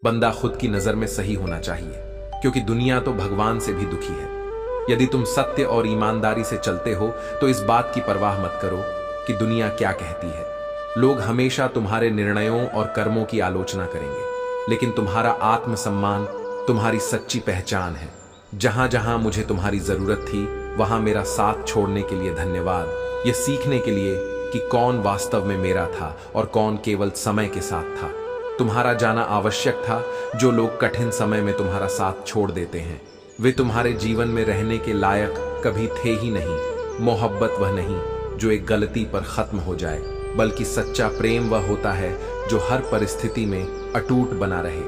बंदा खुद की नजर में सही होना चाहिए, क्योंकि दुनिया तो भगवान से भी दुखी है। यदि तुम सत्य और ईमानदारी से चलते हो तो इस बात की परवाह मत करो कि दुनिया क्या कहती है। लोग हमेशा तुम्हारे निर्णयों और कर्मों की आलोचना करेंगे, लेकिन तुम्हारा आत्मसम्मान तुम्हारी सच्ची पहचान है। जहां जहां मुझे तुम्हारी जरूरत थी, वहां मेरा साथ छोड़ने के लिए धन्यवाद। यह सीखने के लिए कि कौन वास्तव में मेरा था और कौन केवल समय के साथ था। तुम्हारा जाना आवश्यक था। जो लोग कठिन समय में तुम्हारा साथ छोड़ देते हैं, वे तुम्हारे जीवन में रहने के लायक कभी थे ही नहीं। मोहब्बत वह नहीं जो एक गलती पर खत्म हो जाए, बल्कि सच्चा प्रेम वह होता है जो हर परिस्थिति में अटूट बना रहे।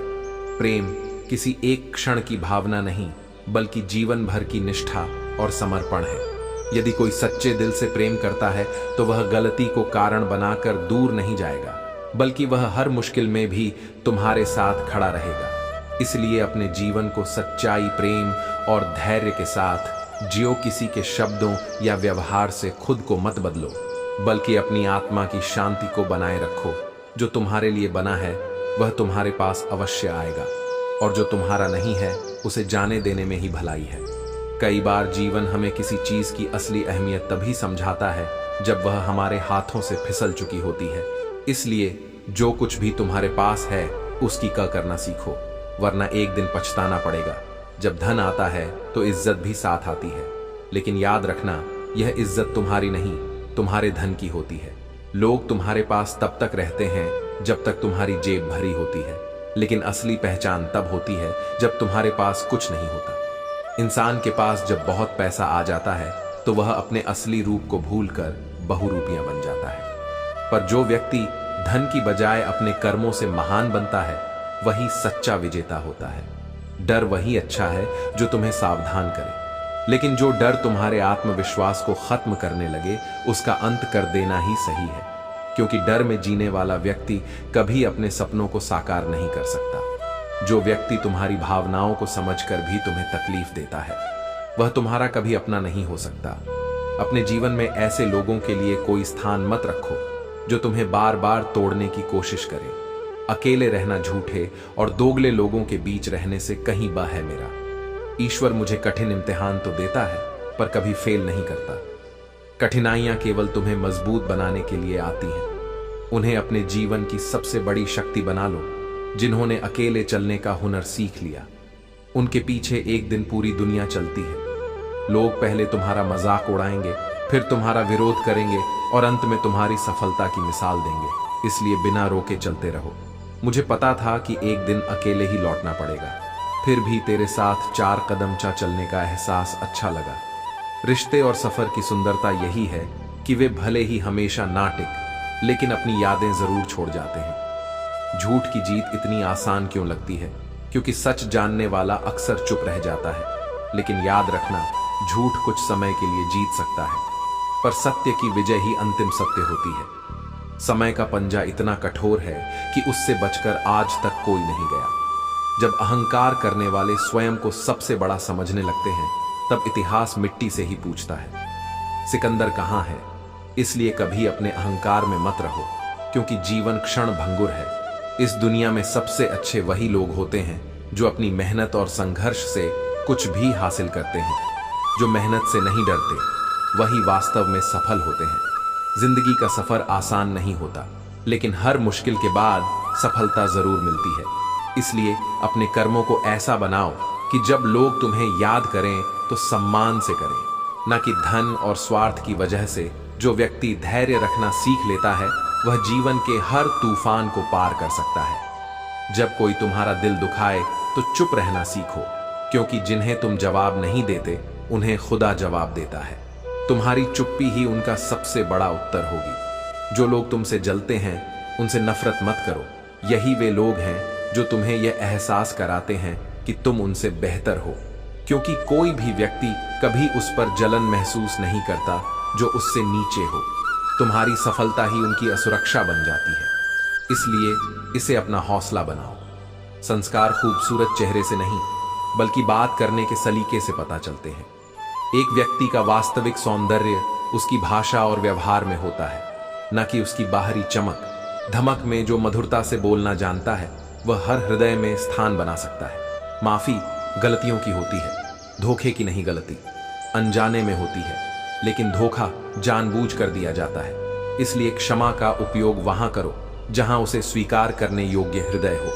प्रेम किसी एक क्षण की भावना नहीं, बल्कि जीवन भर की निष्ठा और समर्पण है। यदि कोई सच्चे दिल से प्रेम करता है तो वह गलती को कारण बनाकर दूर नहीं जाएगा, बल्कि वह हर मुश्किल में भी तुम्हारे साथ खड़ा रहेगा। इसलिए अपने जीवन को सच्चाई, प्रेम और धैर्य के साथ जियो। किसी के शब्दों या व्यवहार से खुद को मत बदलो, बल्कि अपनी आत्मा की शांति को बनाए रखो। जो तुम्हारे लिए बना है वह तुम्हारे पास अवश्य आएगा, और जो तुम्हारा नहीं है उसे जाने देने में ही भलाई है। कई बार जीवन हमें किसी चीज की असली अहमियत तभी समझाता है जब वह हमारे हाथों से फिसल चुकी होती है। इसलिए जो कुछ भी तुम्हारे पास है उसकी कदर करना सीखो, वरना एक दिन पछताना पड़ेगा। जब धन आता है तो इज्जत भी साथ आती है, लेकिन याद रखना, यह इज्जत तुम्हारी नहीं, तुम्हारे धन की होती है। लोग तुम्हारे पास तब तक रहते हैं जब तक तुम्हारी जेब भरी होती है, लेकिन असली पहचान तब होती है जब तुम्हारे पास कुछ नहीं होता। इंसान के पास जब बहुत पैसा आ जाता है तो वह अपने असली रूप को भूलकर बहुरूपियां बन जाता है। पर जो व्यक्ति धन की बजाय अपने कर्मों से महान बनता है, वही सच्चा विजेता होता है। डर वही अच्छा है जो तुम्हें सावधान करे, लेकिन जो डर तुम्हारे आत्मविश्वास को खत्म करने लगे, उसका अंत कर देना ही सही है। क्योंकि डर में जीने वाला व्यक्ति कभी अपने सपनों को साकार नहीं कर सकता। जो व्यक्ति तुम्हारी भावनाओं को समझकर भी तुम्हें तकलीफ देता है, वह तुम्हारा कभी अपना नहीं हो सकता। अपने जीवन में ऐसे लोगों के लिए कोई स्थान मत रखो जो तुम्हें बार बार तोड़ने की कोशिश करें। अकेले रहना झूठे और दोगले लोगों के बीच रहने से कहीं बा है मेरा। ईश्वर मुझे कठिन इम्तिहान तो देता है, पर कभी फेल नहीं करता। कठिनाइयां केवल तुम्हें मजबूत बनाने के लिए आती हैं। उन्हें अपने जीवन की सबसे बड़ी शक्ति बना लो। जिन्होंने अकेले चलने का हुनर सीख लिया, उनके पीछे एक दिन पूरी दुनिया चलती है। लोग पहले तुम्हारा मजाक उड़ाएंगे, फिर तुम्हारा विरोध करेंगे और अंत में तुम्हारी सफलता की मिसाल देंगे। इसलिए बिना रोके चलते रहो। मुझे पता था कि एक दिन अकेले ही लौटना पड़ेगा, फिर भी तेरे साथ 4 कदमचा चलने का एहसास अच्छा लगा। रिश्ते और सफर की सुंदरता यही है कि वे भले ही हमेशा ना टिक, लेकिन अपनी यादें जरूर छोड़ जाते हैं। झूठ की जीत इतनी आसान क्यों लगती है? क्योंकि सच जानने वाला अक्सर चुप रह जाता है। लेकिन याद रखना, झूठ कुछ समय के लिए जीत सकता है, पर सत्य की विजय ही अंतिम सत्य होती है। समय का पंजा इतना कठोर है कि उससे बचकर आज तक कोई नहीं गया। जब अहंकार करने वाले स्वयं को सबसे बड़ा समझने लगते हैं, तब इतिहास मिट्टी से ही पूछता है, सिकंदर कहां है? इसलिए कभी अपने अहंकार में मत रहो, क्योंकि जीवन क्षण भंगुर है। इस दुनिया में सबसे अच्छे वही लोग होते हैं जो अपनी मेहनत और संघर्ष से कुछ भी हासिल करते हैं। जो मेहनत से नहीं डरते, वही वास्तव में सफल होते हैं। जिंदगी का सफर आसान नहीं होता, लेकिन हर मुश्किल के बाद सफलता जरूर मिलती है। इसलिए अपने कर्मों को ऐसा बनाओ कि जब लोग तुम्हें याद करें तो सम्मान से करें, न कि धन और स्वार्थ की वजह से। जो व्यक्ति धैर्य रखना सीख लेता है, वह जीवन के हर तूफान को पार कर सकता है। जब कोई तुम्हारा दिल दुखाए तो चुप रहना सीखो, क्योंकि जिन्हें तुम जवाब नहीं देते, उन्हें खुदा जवाब देता है। तुम्हारी चुप्पी ही उनका सबसे बड़ा उत्तर होगी। जो लोग तुमसे जलते हैं, उनसे नफरत मत करो। यही वे लोग हैं जो तुम्हें यह एहसास कराते हैं कि तुम उनसे बेहतर हो, क्योंकि कोई भी व्यक्ति कभी उस पर जलन महसूस नहीं करता जो उससे नीचे हो। तुम्हारी सफलता ही उनकी असुरक्षा बन जाती है। इसलिए इसे अपना हौसला बनाओ। संस्कार खूबसूरत चेहरे से नहीं, बल्कि बात करने के सलीके से पता चलते हैं। एक व्यक्ति का वास्तविक सौंदर्य उसकी भाषा और व्यवहार में होता है, न कि उसकी बाहरी चमक धमक में। जो मधुरता से बोलना जानता है, वह हर हृदय में स्थान बना सकता है। माफी गलतियों की होती है, धोखे की नहीं। गलती अनजाने में होती है, लेकिन धोखा जानबूझकर दिया जाता है। इसलिए क्षमा का उपयोग वहां करो जहां उसे स्वीकार करने योग्य हृदय हो।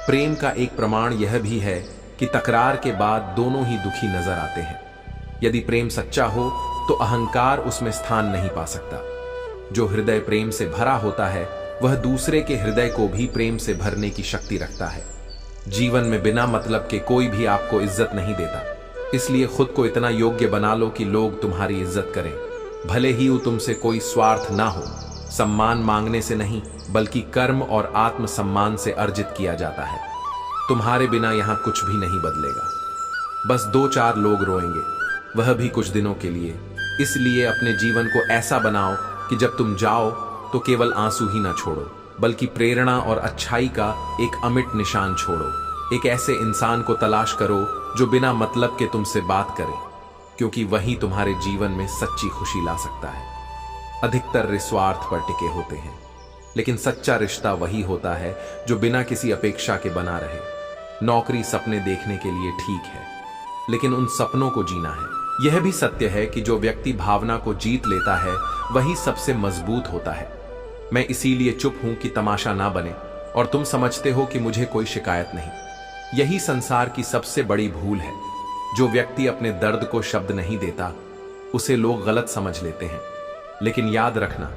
प्रेम का एक प्रमाण यह भी है कि तकरार के बाद दोनों ही दुखी नजर आते हैं। यदि प्रेम सच्चा हो तो अहंकार उसमें स्थान नहीं पा सकता। जो हृदय प्रेम से भरा होता है वह दूसरे के हृदय को भी प्रेम से भरने की शक्ति रखता है। जीवन में बिना मतलब के कोई भी आपको इज्जत नहीं देता, इसलिए खुद को इतना योग्य बना लो कि लोग तुम्हारी इज्जत करें, भले ही वो तुमसे कोई स्वार्थ ना हो। सम्मान मांगने से नहीं बल्कि कर्म और आत्मसम्मान से अर्जित किया जाता है। तुम्हारे बिना यहां कुछ भी नहीं बदलेगा। बस 2-4 लोग रोएंगे, वह भी कुछ दिनों के लिए। इसलिए अपने जीवन को ऐसा बनाओ कि जब तुम जाओ तो केवल आंसू ही ना छोड़ो, बल्कि प्रेरणा और अच्छाई का एक अमिट निशान छोड़ो। एक ऐसे इंसान को तलाश करो जो बिना मतलब के तुमसे बात करे, क्योंकि वही तुम्हारे जीवन में सच्ची खुशी ला सकता है। अधिकतर निस्वार्थ पर टिके होते हैं, लेकिन सच्चा रिश्ता वही होता है जो बिना किसी अपेक्षा के बना रहे। नौकरी सपने देखने के लिए ठीक है, लेकिन उन सपनों को जीना है। यह भी सत्य है कि जो व्यक्ति भावना को जीत लेता है वही सबसे मजबूत होता है। मैं इसीलिए चुप हूं कि तमाशा ना बने और तुम समझते हो कि मुझे कोई शिकायत नहीं। यही संसार की सबसे बड़ी भूल है। जो व्यक्ति अपने दर्द को शब्द नहीं देता उसे लोग गलत समझ लेते हैं, लेकिन याद रखना,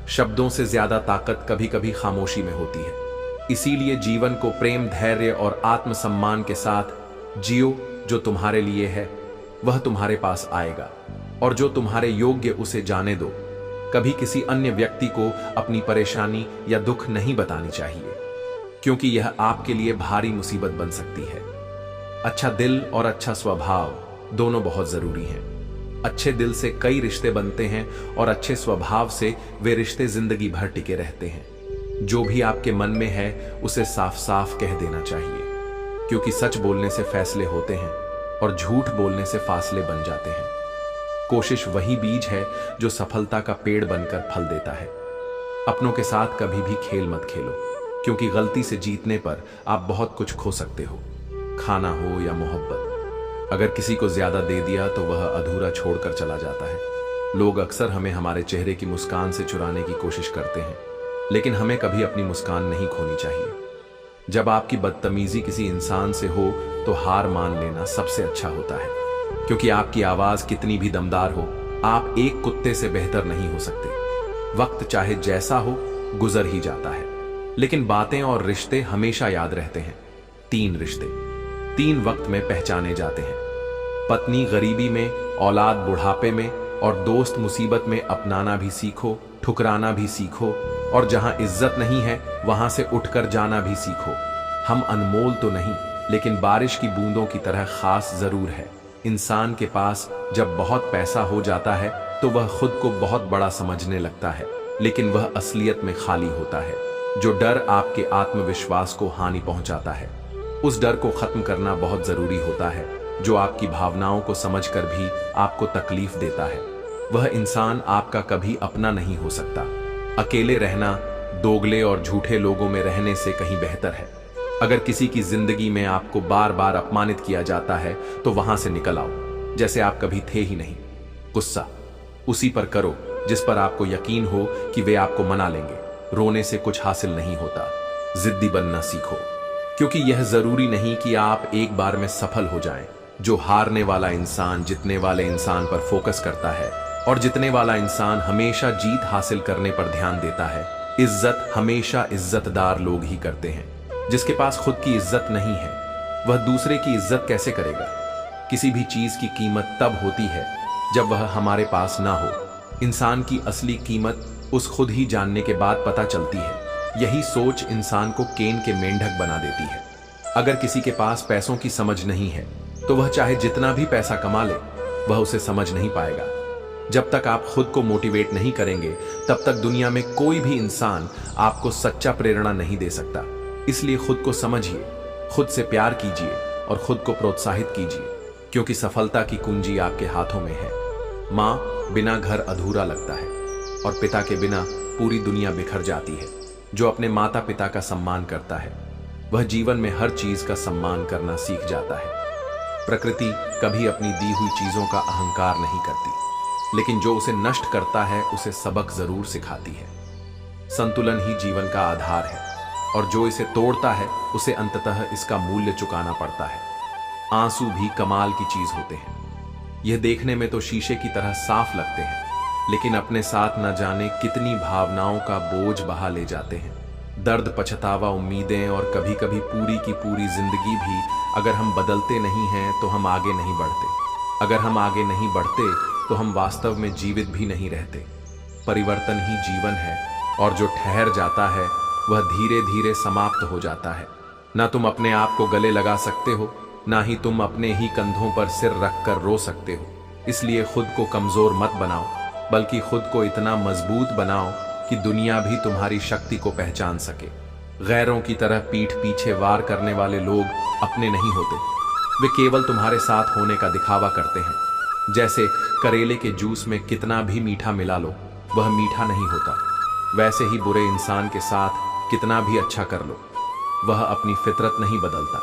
शब्दों से ज्यादा ताकत कभी कभी खामोशी में होती है। इसीलिए जीवन को प्रेम, धैर्य और आत्मसम्मान के साथ जियो। जो तुम्हारे लिए है वह तुम्हारे पास आएगा, और जो तुम्हारे योग्य उसे जाने दो। कभी किसी अन्य व्यक्ति को अपनी परेशानी या दुख नहीं बतानी चाहिए, क्योंकि यह आपके लिए भारी मुसीबत बन सकती है। अच्छा दिल और अच्छा स्वभाव दोनों बहुत जरूरी हैं। अच्छे दिल से कई रिश्ते बनते हैं और अच्छे स्वभाव से वे रिश्ते जिंदगी भर टिके रहते हैं। जो भी आपके मन में है उसे साफ साफ कह देना चाहिए, क्योंकि सच बोलने से फैसले होते हैं और झूठ बोलने से फासले बन जाते हैं। कोशिश वही बीज है जो सफलता का पेड़ बनकर फल देता है। अपनों के साथ कभी भी खेल मत खेलो, क्योंकि गलती से जीतने पर आप बहुत कुछ खो सकते हो, खाना हो या मोहब्बत। अगर किसी को ज्यादा दे दिया तो वह अधूरा छोड़कर चला जाता है। लोग अक्सर हमें हमारे चेहरे की मुस्कान से चुराने की कोशिश करते हैं, लेकिन हमें कभी अपनी मुस्कान नहीं खोनी चाहिए। जब आपकी बदतमीजी किसी इंसान से हो तो हार मान लेना सबसे अच्छा होता है, क्योंकि आपकी आवाज कितनी भी दमदार हो, आप एक कुत्ते से बेहतर नहीं हो सकते। वक्त चाहे जैसा हो गुजर ही जाता है, लेकिन बातें और रिश्ते हमेशा याद रहते हैं। 3 रिश्ते 3 वक्त में पहचाने जाते हैं। पत्नी गरीबी में, औलाद बुढ़ापे में, और दोस्त मुसीबत में अपनाना भी सीखो, ठुकराना भी सीखो, और जहां इज्जत नहीं है वहां से उठकर जाना भी सीखो। हम अनमोल तो नहीं, लेकिन बारिश की बूंदों की तरह खास जरूर है। इंसान के पास जब बहुत पैसा हो जाता है तो वह खुद को बहुत बड़ा समझने लगता है, लेकिन वह असलियत में खाली होता है। जो डर आपके आत्मविश्वास को हानि पहुंचाता है, उस डर को खत्म करना बहुत जरूरी होता है। जो आपकी भावनाओं को समझकर भी आपको तकलीफ देता है, वह इंसान आपका कभी अपना नहीं हो सकता। अकेले रहना दोगले और झूठे लोगों में रहने से कहीं बेहतर है। अगर किसी की जिंदगी में आपको बार बार अपमानित किया जाता है तो वहां से निकल आओ जैसे आप कभी थे ही नहीं। गुस्सा उसी पर करो जिस पर आपको यकीन हो कि वे आपको मना लेंगे। रोने से कुछ हासिल नहीं होता। जिद्दी बनना सीखो, क्योंकि यह जरूरी नहीं कि आप एक बार में सफल हो जाएं। जो हारने वाला इंसान जीतने वाले इंसान पर फोकस करता है, और जीतने वाला इंसान हमेशा जीत हासिल करने पर ध्यान देता है। इज्जत हमेशा इज्जतदार लोग ही करते हैं। जिसके पास खुद की इज्जत नहीं है वह दूसरे की इज्जत कैसे करेगा। किसी भी चीज की कीमत तब होती है जब वह हमारे पास ना हो। इंसान की असली कीमत उस खुद ही जानने के बाद पता चलती है। यही सोच इंसान को केन के मेंढक बना देती है। अगर किसी के पास पैसों की समझ नहीं है तो वह चाहे जितना भी पैसा कमा ले वह उसे समझ नहीं पाएगा। जब तक आप खुद को मोटिवेट नहीं करेंगे तब तक दुनिया में कोई भी इंसान आपको सच्चा प्रेरणा नहीं दे सकता। इसलिए खुद को समझिए, खुद से प्यार कीजिए और खुद को प्रोत्साहित कीजिए, क्योंकि सफलता की कुंजी आपके हाथों में है। माँ बिना घर अधूरा लगता है, और पिता के बिना पूरी दुनिया बिखर जाती है। जो अपने माता पिता का सम्मान करता है वह जीवन में हर चीज का सम्मान करना सीख जाता है। प्रकृति कभी अपनी दी हुई चीजों का अहंकार नहीं करती, लेकिन जो उसे नष्ट करता है उसे सबक जरूर सिखाती है। संतुलन ही जीवन का आधार है, और जो इसे तोड़ता है उसे अंततः इसका मूल्य चुकाना पड़ता है। आंसू भी कमाल की चीज होते हैं। यह देखने में तो शीशे की तरह साफ लगते हैं, लेकिन अपने साथ न जाने कितनी भावनाओं का बोझ बहा ले जाते हैं। दर्द, पछतावा, उम्मीदें और कभी कभी पूरी की पूरी जिंदगी भी अगर हम बदलते नहीं हैं तो हम आगे नहीं बढ़ते। अगर हम आगे नहीं बढ़ते तो हम वास्तव में जीवित भी नहीं रहते। परिवर्तन ही जीवन है, और जो ठहर जाता है वह धीरे धीरे समाप्त हो जाता है। ना तुम अपने आप को गले लगा सकते हो, ना ही तुम अपने ही कंधों पर सिर रखकर रो सकते हो। इसलिए खुद को कमजोर मत बनाओ, बल्कि खुद को इतना मजबूत बनाओ कि दुनिया भी तुम्हारी शक्ति को पहचान सके। गैरों की तरह पीठ पीछे वार करने वाले लोग अपने नहीं होते। वे केवल तुम्हारे साथ होने का दिखावा करते हैं। जैसे करेले के जूस में कितना भी मीठा मिला लो, वह मीठा नहीं होता। वैसे ही बुरे इंसान के साथ कितना भी अच्छा कर लो, वह अपनी फितरत नहीं बदलता।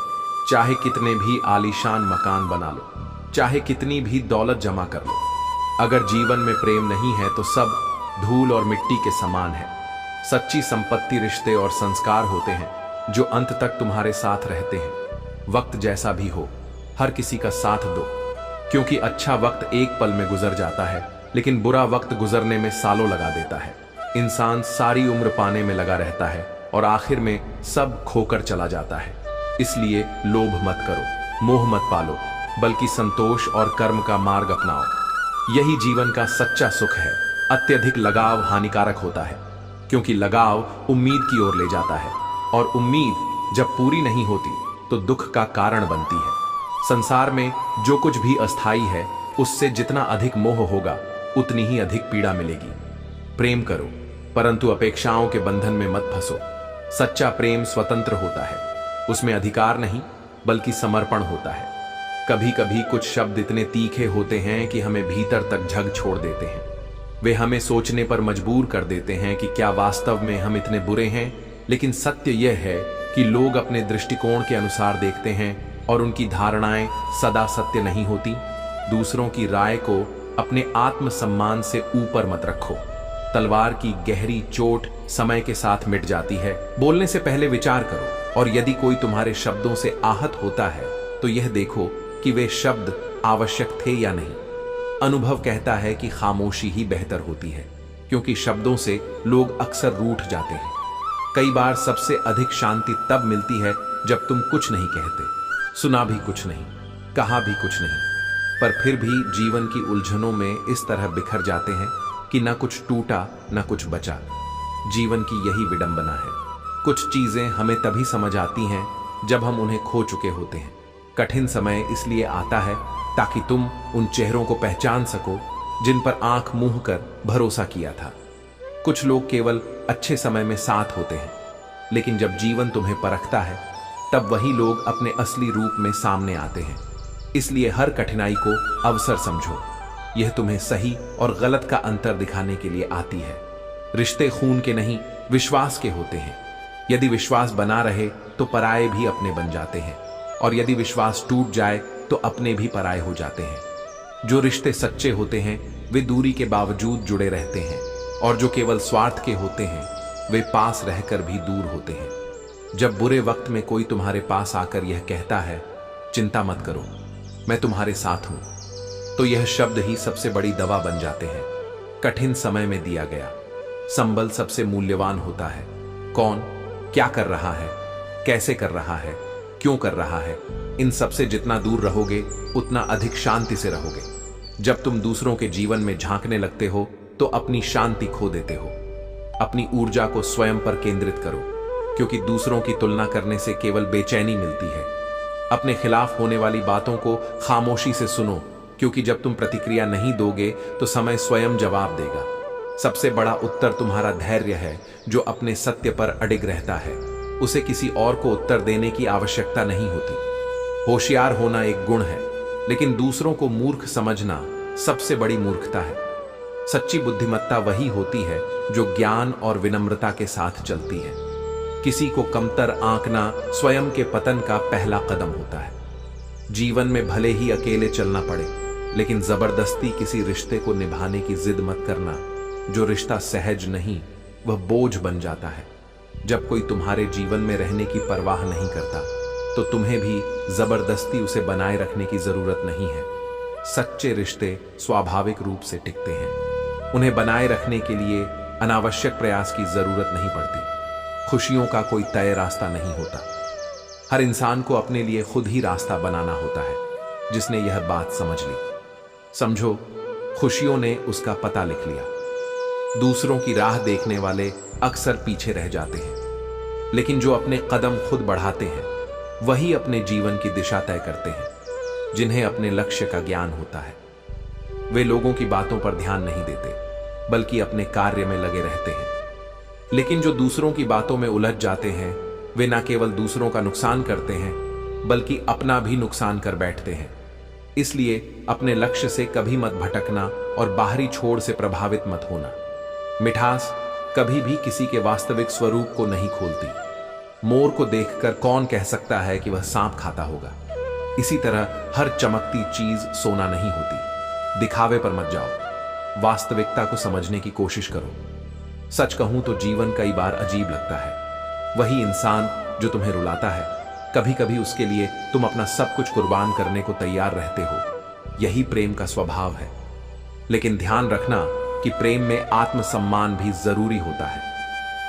चाहे कितने भी आलीशान मकान बना लो, चाहे कितनी भी दौलत जमा कर लो, अगर जीवन में प्रेम नहीं है तो सब धूल और मिट्टी के समान है। सच्ची संपत्ति रिश्ते और संस्कार होते हैं जो अंत तक तुम्हारे साथ रहते हैं। वक्त जैसा भी हो, हर किसी का साथ दो, क्योंकि अच्छा वक्त एक पल में गुजर जाता है, लेकिन बुरा वक्त गुजरने में सालों लगा देता है। इंसान सारी उम्र पाने में लगा रहता है और आखिर में सब खोकर चला जाता है। इसलिए लोभ मत करो, मोह मत पालो, बल्कि संतोष और कर्म का मार्ग अपनाओ। यही जीवन का सच्चा सुख है। अत्यधिक लगाव हानिकारक होता है, क्योंकि लगाव उम्मीद की ओर ले जाता है, और उम्मीद जब पूरी नहीं होती तो दुख का कारण बनती है। संसार में जो कुछ भी अस्थायी है, उससे जितना अधिक मोह होगा उतनी ही अधिक पीड़ा मिलेगी। प्रेम करो, परंतु अपेक्षाओं के बंधन में मत फंसो। सच्चा प्रेम स्वतंत्र होता है, उसमें अधिकार नहीं बल्कि समर्पण होता है। कभी कभी कुछ शब्द इतने तीखे होते हैं कि हमें भीतर तक झग छोड़ देते हैं। वे हमें सोचने पर मजबूर कर देते हैं कि क्या वास्तव में हम इतने बुरे हैं। लेकिन सत्य यह है कि लोग अपने दृष्टिकोण के अनुसार देखते हैं, और उनकी धारणाएं सदा सत्य नहीं होती। दूसरों की राय को अपने आत्मसम्मान से ऊपर मत रखो। तलवार की गहरी चोट समय के साथ मिट जाती है। बोलने से पहले विचार करो, और यदि कोई तुम्हारे शब्दों से आहत होता है तो यह देखो कि वे शब्द आवश्यक थे या नहीं। अनुभव कहता है कि खामोशी ही बेहतर होती है, क्योंकि शब्दों से लोग अक्सर रूठ जाते हैं। कई बार सबसे अधिक शांति तब मिलती है जब तुम कुछ नहीं कहते, सुना भी कुछ नहीं, कहा भी कुछ नहीं, पर फिर भी जीवन की उलझनों में इस तरह बिखर जाते हैं कि न कुछ टूटा न कुछ बचा। जीवन की यही विडंबना है। कुछ चीजें हमें तभी समझ आती हैं जब हम उन्हें खो चुके होते हैं। कठिन समय इसलिए आता है ताकि तुम उन चेहरों को पहचान सको जिन पर आंख मूंद कर भरोसा किया था। कुछ लोग केवल अच्छे समय में साथ होते हैं, लेकिन जब जीवन तुम्हें परखता है तब वही लोग अपने असली रूप में सामने आते हैं। इसलिए हर कठिनाई को अवसर समझो। यह तुम्हें सही और गलत का अंतर दिखाने के लिए आती है। रिश्ते खून के नहीं, विश्वास के होते हैं। यदि विश्वास बना रहे तो पराये भी अपने बन जाते हैं, और यदि विश्वास टूट जाए तो अपने भी पराये हो जाते हैं। जो रिश्ते सच्चे होते हैं वे दूरी के बावजूद जुड़े रहते हैं, और जो केवल स्वार्थ के होते हैं वे पास रहकर भी दूर होते हैं। जब बुरे वक्त में कोई तुम्हारे पास आकर यह कहता है, चिंता मत करो, मैं तुम्हारे साथ हूं, तो यह शब्द ही सबसे बड़ी दवा बन जाते हैं। कठिन समय में दिया गया संबल सबसे मूल्यवान होता है। कौन क्या कर रहा है, कैसे कर रहा है, क्यों कर रहा है, इन सबसे जितना दूर रहोगे उतना अधिक शांति से रहोगे। जब तुम दूसरों के जीवन में झांकने लगते हो तो अपनी शांति खो देते हो। अपनी ऊर्जा को स्वयं पर केंद्रित करो, क्योंकि दूसरों की तुलना करने से केवल बेचैनी मिलती है। अपने खिलाफ होने वाली बातों को खामोशी से सुनो, क्योंकि जब तुम प्रतिक्रिया नहीं दोगे तो समय स्वयं जवाब देगा। सबसे बड़ा उत्तर तुम्हारा धैर्य है, जो अपने सत्य पर अडिग रहता है। उसे किसी और को उत्तर देने की आवश्यकता नहीं होती। होशियार होना एक गुण है, लेकिन दूसरों को मूर्ख समझना सबसे बड़ी मूर्खता है। सच्ची बुद्धिमत्ता वही होती है जो ज्ञान और विनम्रता के साथ चलती है। किसी को कमतर आंकना स्वयं के पतन का पहला कदम होता है। जीवन में भले ही अकेले चलना पड़े, लेकिन जबरदस्ती किसी रिश्ते को निभाने की जिद मत करना। जो रिश्ता सहज नहीं, वह बोझ बन जाता है। जब कोई तुम्हारे जीवन में रहने की परवाह नहीं करता, तो तुम्हें भी जबरदस्ती उसे बनाए रखने की जरूरत नहीं है। सच्चे रिश्ते स्वाभाविक रूप से टिकते हैं। उन्हें बनाए रखने के लिए अनावश्यक प्रयास की जरूरत नहीं पड़ती। खुशियों का कोई तय रास्ता नहीं होता। हर इंसान को अपने लिए खुद ही रास्ता बनाना होता है। जिसने यह बात समझ ली, समझो खुशियों ने उसका पता लिख लिया। दूसरों की राह देखने वाले अक्सर पीछे रह जाते हैं, लेकिन जो अपने कदम खुद बढ़ाते हैं वही अपने जीवन की दिशा तय करते हैं। जिन्हें अपने लक्ष्य का ज्ञान होता है, वे लोगों की बातों पर ध्यान नहीं देते, बल्कि अपने कार्य में लगे रहते हैं। लेकिन जो दूसरों की बातों में उलझ जाते हैं, वे न केवल दूसरों का नुकसान करते हैं, बल्कि अपना भी नुकसान कर बैठते हैं। इसलिए अपने लक्ष्य से कभी मत भटकना और बाहरी छोड़ से प्रभावित मत होना। मिठास कभी भी किसी के वास्तविक स्वरूप को नहीं खोलती। मोर को देखकर कौन कह सकता है कि वह सांप खाता होगा। इसी तरह हर चमकती चीज सोना नहीं होती। दिखावे पर मत जाओ, वास्तविकता को समझने की कोशिश करो। सच कहूं तो जीवन कई बार अजीब लगता है। वही इंसान जो तुम्हें रुलाता है, कभी कभी उसके लिए तुम अपना सब कुछ कुर्बान करने को तैयार रहते हो। यही प्रेम का स्वभाव है। लेकिन ध्यान रखना कि प्रेम में आत्मसम्मान भी जरूरी होता है।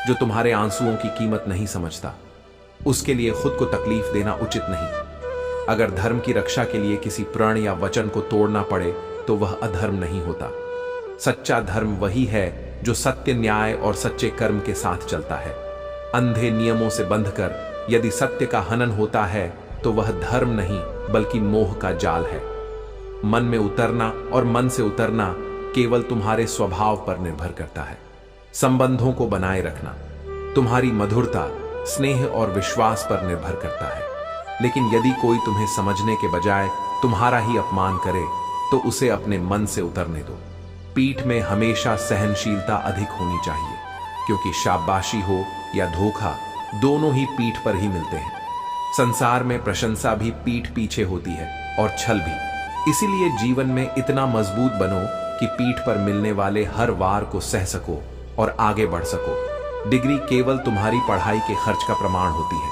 जो तुम्हारे आंसुओं की कीमत नहीं समझता, उसके लिए खुद को तकलीफ देना उचित नहीं। अगर धर्म की रक्षा के लिए किसी प्रण या वचन को तोड़ना पड़े, तो वह अधर्म नहीं होता। सच्चा धर्म वही है जो सत्य, न्याय और सच्चे कर्म के साथ चलता है। अंधे नियमों से बंधकर यदि सत्य का हनन होता है, तो वह धर्म नहीं बल्कि मोह का जाल है। मन में उतरना और मन से उतरना केवल तुम्हारे स्वभाव पर निर्भर करता है। संबंधों को बनाए रखना तुम्हारी मधुरता, स्नेह और विश्वास पर निर्भर करता है। लेकिन यदि कोई तुम्हें समझने के बजाय तुम्हारा ही अपमान करे, तो उसे अपने मन से उतरने दो। पीठ में हमेशा सहनशीलता अधिक होनी चाहिए, क्योंकि शाबाशी हो या धोखा, दोनों ही पीठ पर ही मिलते हैं। संसार में प्रशंसा भी पीठ पीछे होती है और छल भी। इसीलिए जीवन में इतना मजबूत बनो कि पीठ पर मिलने वाले हर वार को सह सको और आगे बढ़ सको। डिग्री केवल तुम्हारी पढ़ाई के खर्च का प्रमाण होती है,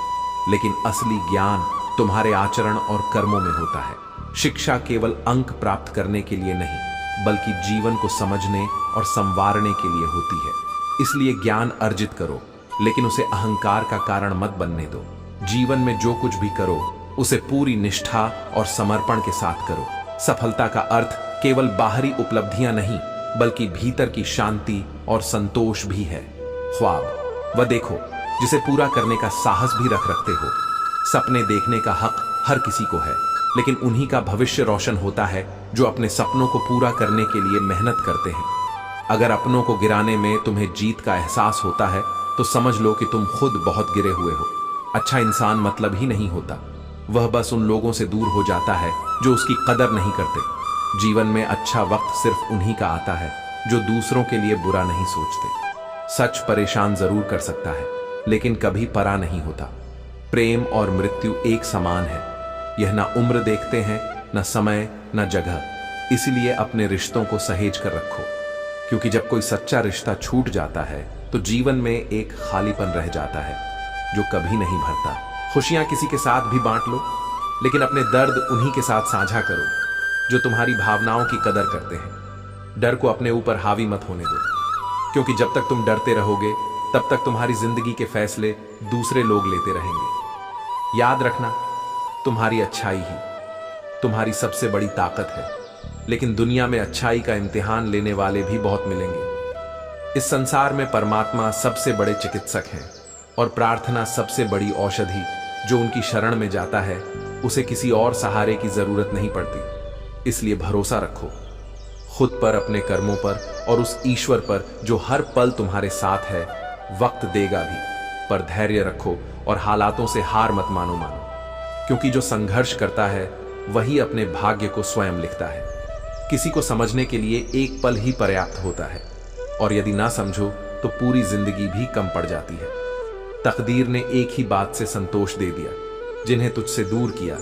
लेकिन असली ज्ञान तुम्हारे आचरण और कर्मों में होता है। शिक्षा केवल अंक प्राप्त करने के लिए नहीं, बल्कि जीवन को समझने और संवारने के लिए होती है। इसलिए ज्ञान अर्जित करो, लेकिन उसे अहंकार का कारण मत बनने दो। जीवन में जो कुछ भी करो, उसे पूरी निष्ठा और समर्पण के साथ करो। सफलता का अर्थ केवल बाहरी उपलब्धियां नहीं, बल्कि भीतर की शांति और संतोष भी है। ख्वाब वह देखो जिसे पूरा करने का साहस भी रखते हो। सपने देखने का हक हर किसी को है, लेकिन उन्हीं का भविष्य रोशन होता है जो अपने सपनों को पूरा करने के लिए मेहनत करते हैं। अगर अपनों को गिराने में तुम्हें जीत का एहसास होता है, तो समझ लो कि तुम खुद बहुत गिरे हुए हो। अच्छा इंसान मतलब ही नहीं होता, वह बस उन लोगों से दूर हो जाता है जो उसकी कदर नहीं करते। जीवन में अच्छा वक्त सिर्फ उन्हीं का आता है जो दूसरों के लिए बुरा नहीं सोचते। सच परेशान जरूर कर सकता है, लेकिन कभी परा नहीं होता। प्रेम और मृत्यु एक समान है। यह ना उम्र देखते हैं, न समय, न जगह। इसलिए अपने रिश्तों को सहेज कर रखो, क्योंकि जब कोई सच्चा रिश्ता छूट जाता है, तो जीवन में एक खालीपन रह जाता है जो कभी नहीं भरता। खुशियां किसी के साथ भी बांट लो, लेकिन अपने दर्द उन्हीं के साथ साझा करो जो तुम्हारी भावनाओं की कदर करते हैं। डर को अपने ऊपर हावी मत होने दो, क्योंकि जब तक तुम डरते रहोगे, तब तक तुम्हारी जिंदगी के फैसले दूसरे लोग लेते रहेंगे। याद रखना, तुम्हारी अच्छाई ही तुम्हारी सबसे बड़ी ताकत है। लेकिन दुनिया में अच्छाई का इम्तिहान लेने वाले भी बहुत मिलेंगे। इस संसार में परमात्मा सबसे बड़े चिकित्सक हैं, और प्रार्थना सबसे बड़ी औषधि। जो उनकी शरण में जाता है, उसे किसी और सहारे की जरूरत नहीं पड़ती। इसलिए भरोसा रखो खुद पर, अपने कर्मों पर और उस ईश्वर पर जो हर पल तुम्हारे साथ है। वक्त देगा भी, पर धैर्य रखो और हालातों से हार मत मानो। क्योंकि जो संघर्ष करता है, वही अपने भाग्य को स्वयं लिखता है। किसी को समझने के लिए एक पल ही पर्याप्त होता है, और यदि ना समझो तो पूरी जिंदगी भी कम पड़ जाती है। तकदीर ने एक ही बात से संतोष दे दिया, जिन्हें तुझसे दूर किया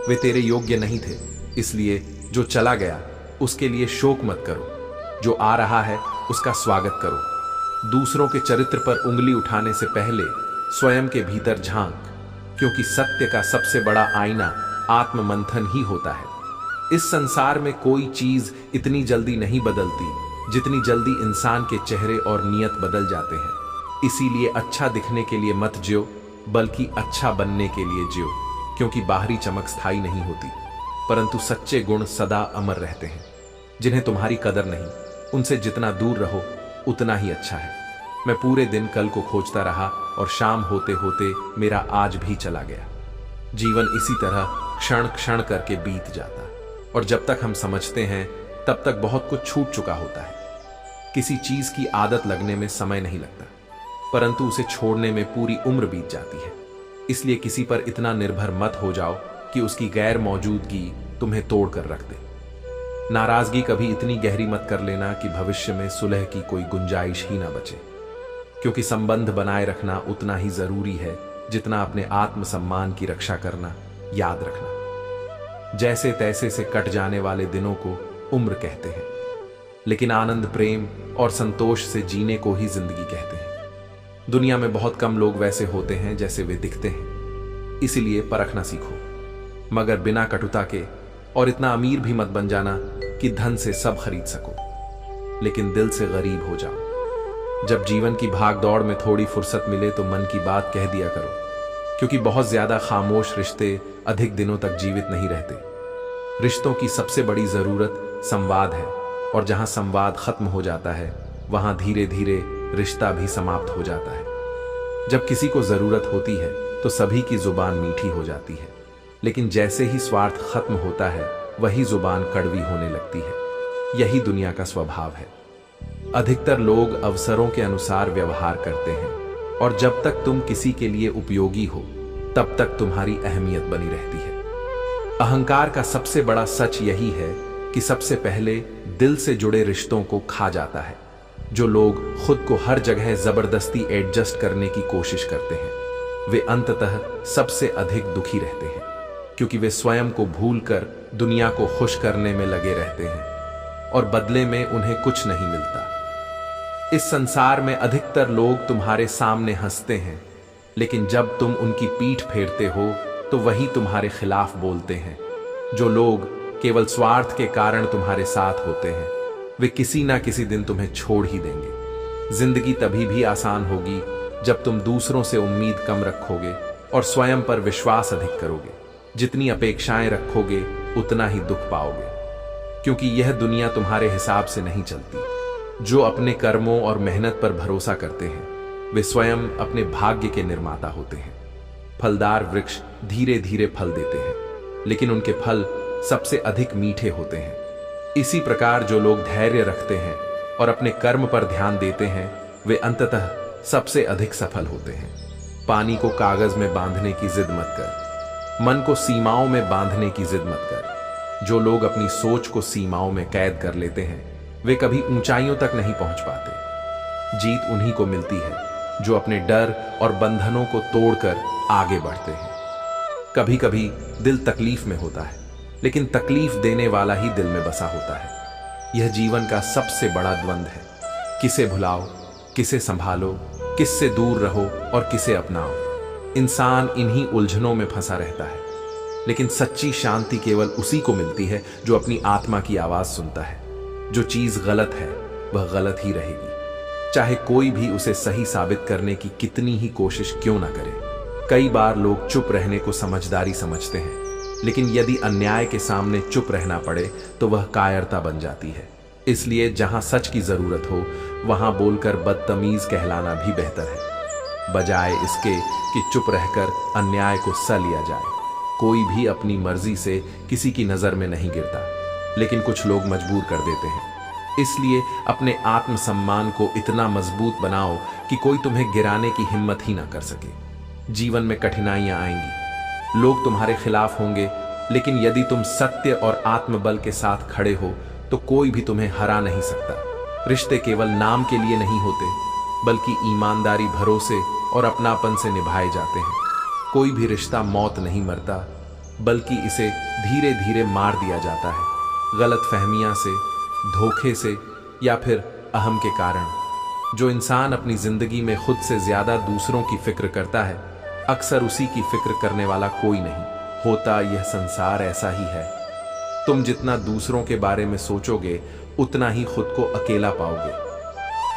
वे तेरे योग्य नहीं थे, इसलिए जो चला गया उसके लिए शोक मत करो, जो आ रहा है उसका स्वागत करो। दूसरों के चरित्र पर उंगली उठाने से पहले स्वयं के भीतर झांक, क्योंकि सत्य का सबसे बड़ा आईना आत्ममंथन ही होता है। इस संसार में कोई चीज इतनी जल्दी नहीं बदलती जितनी जल्दी इंसान के चेहरे और नियत बदल जाते हैं। इसीलिए अच्छा दिखने के लिए मत जियो, बल्कि अच्छा बनने के लिए जियो, क्योंकि बाहरी चमक स्थायी नहीं होती, परंतु सच्चे गुण सदा अमर रहते हैं। जिन्हें तुम्हारी कदर नहीं, उनसे जितना दूर रहो उतना ही अच्छा है। मैं पूरे दिन कल को खोजता रहा और शाम होते होते मेरा आज भी चला गया। जीवन इसी तरह क्षण क्षण करके बीत जाता, और जब तक हम समझते हैं तब तक बहुत कुछ छूट चुका होता है। किसी चीज की आदत लगने में समय नहीं लगता, परंतु उसे छोड़ने में पूरी उम्र बीत जाती है। इसलिए किसी पर इतना निर्भर मत हो जाओ कि उसकी गैर मौजूदगी तुम्हें तोड़ कर रख दे। नाराजगी कभी इतनी गहरी मत कर लेना कि भविष्य में सुलह की कोई गुंजाइश ही ना बचे, क्योंकि संबंध बनाए रखना उतना ही जरूरी है जितना अपने आत्मसम्मान की रक्षा करना। याद रखना, जैसे तैसे से कट जाने वाले दिनों को उम्र कहते हैं, लेकिन आनंद, प्रेम और संतोष से जीने को ही जिंदगी कहते हैं। दुनिया में बहुत कम लोग वैसे होते हैं जैसे वे दिखते हैं, इसीलिए परखना सीखो, मगर बिना कटुता के। और इतना अमीर भी मत बन जाना कि धन से सब खरीद सको, लेकिन दिल से गरीब हो जाओ। जब जीवन की भाग दौड़ में थोड़ी फुर्सत मिले तो मन की बात कह दिया करो, क्योंकि बहुत ज्यादा खामोश रिश्ते अधिक दिनों तक जीवित नहीं रहते। रिश्तों की सबसे बड़ी जरूरत संवाद है, और जहां संवाद खत्म हो जाता है वहां धीरे धीरे रिश्ता भी समाप्त हो जाता है। जब किसी को जरूरत होती है तो सभी की जुबान मीठी हो जाती है, लेकिन जैसे ही स्वार्थ खत्म होता है वही जुबान कड़वी होने लगती है। यही दुनिया का स्वभाव है। अधिकतर लोग अवसरों के अनुसार व्यवहार करते हैं, और जब तक तुम किसी के लिए उपयोगी हो तब तक तुम्हारी अहमियत बनी रहती है। अहंकार का सबसे बड़ा सच यही है कि सबसे पहले दिल से जुड़े रिश्तों को खा जाता है। जो लोग खुद को हर जगह जबरदस्ती एडजस्ट करने की कोशिश करते हैं वे अंततः सबसे अधिक दुखी रहते हैं, क्योंकि वे स्वयं को भूलकर दुनिया को खुश करने में लगे रहते हैं और बदले में उन्हें कुछ नहीं मिलता। इस संसार में अधिकतर लोग तुम्हारे सामने हंसते हैं, लेकिन जब तुम उनकी पीठ फेरते हो तो वही तुम्हारे खिलाफ बोलते हैं। जो लोग केवल स्वार्थ के कारण तुम्हारे साथ होते हैं वे किसी ना किसी दिन तुम्हें छोड़ ही देंगे। जिंदगी तभी भी आसान होगी जब तुम दूसरों से उम्मीद कम रखोगे और स्वयं पर विश्वास अधिक करोगे। जितनी अपेक्षाएं रखोगे उतना ही दुख पाओगे, क्योंकि यह दुनिया तुम्हारे हिसाब से नहीं चलती। जो अपने कर्मों और मेहनत पर भरोसा करते हैं वे स्वयं अपने भाग्य के निर्माता होते हैं। फलदार वृक्ष धीरे धीरे फल देते हैं, लेकिन उनके फल सबसे अधिक मीठे होते हैं। इसी प्रकार जो लोग धैर्य रखते हैं और अपने कर्म पर ध्यान देते हैं वे अंततः सबसे अधिक सफल होते हैं। पानी को कागज में बांधने की जिद मत कर, मन को सीमाओं में बांधने की जिद मत कर। जो लोग अपनी सोच को सीमाओं में कैद कर लेते हैं वे कभी ऊंचाइयों तक नहीं पहुंच पाते। जीत उन्हीं को मिलती है जो अपने डर और बंधनों को तोड़कर आगे बढ़ते हैं। कभी कभी दिल तकलीफ में होता है, लेकिन तकलीफ देने वाला ही दिल में बसा होता है। यह जीवन का सबसे बड़ा द्वंद्व है, किसे भुलाओ, किसे संभालो, किससे दूर रहो और किसे अपनाओ। इंसान इन्हीं उलझनों में फंसा रहता है, लेकिन सच्ची शांति केवल उसी को मिलती है जो अपनी आत्मा की आवाज सुनता है। जो चीज गलत है वह गलत ही रहेगी, चाहे कोई भी उसे सही साबित करने की कितनी ही कोशिश क्यों ना करे। कई बार लोग चुप रहने को समझदारी समझते हैं, लेकिन यदि अन्याय के सामने चुप रहना पड़े तो वह कायरता बन जाती है। इसलिए जहां सच की जरूरत हो वहां बोलकर बदतमीज कहलाना भी बेहतर है, बजाय इसके कि चुप रहकर अन्याय को सह लिया जाए। कोई भी अपनी मर्जी से किसी की नजर में नहीं गिरता, लेकिन कुछ लोग मजबूर कर देते हैं। इसलिए अपने आत्मसम्मान को इतना मजबूत बनाओ कि कोई तुम्हें गिराने की हिम्मत ही ना कर सके। जीवन में कठिनाइयां आएंगी, लोग तुम्हारे खिलाफ होंगे, लेकिन यदि तुम सत्य और आत्मबल के साथ खड़े हो तो कोई भी तुम्हें हरा नहीं सकता। रिश्ते केवल नाम के लिए नहीं होते, बल्कि ईमानदारी, भरोसे और अपनापन से निभाए जाते हैं। कोई भी रिश्ता मौत नहीं मरता, बल्कि इसे धीरे धीरे मार दिया जाता है, गलत फहमियां से, धोखे से या फिर अहम के कारण। जो इंसान अपनी जिंदगी में खुद से ज्यादा दूसरों की फिक्र करता है, अक्सर उसी की फिक्र करने वाला कोई नहीं होता। यह संसार ऐसा ही है। तुम जितना दूसरों के बारे में सोचोगे, उतना ही खुद को अकेला पाओगे।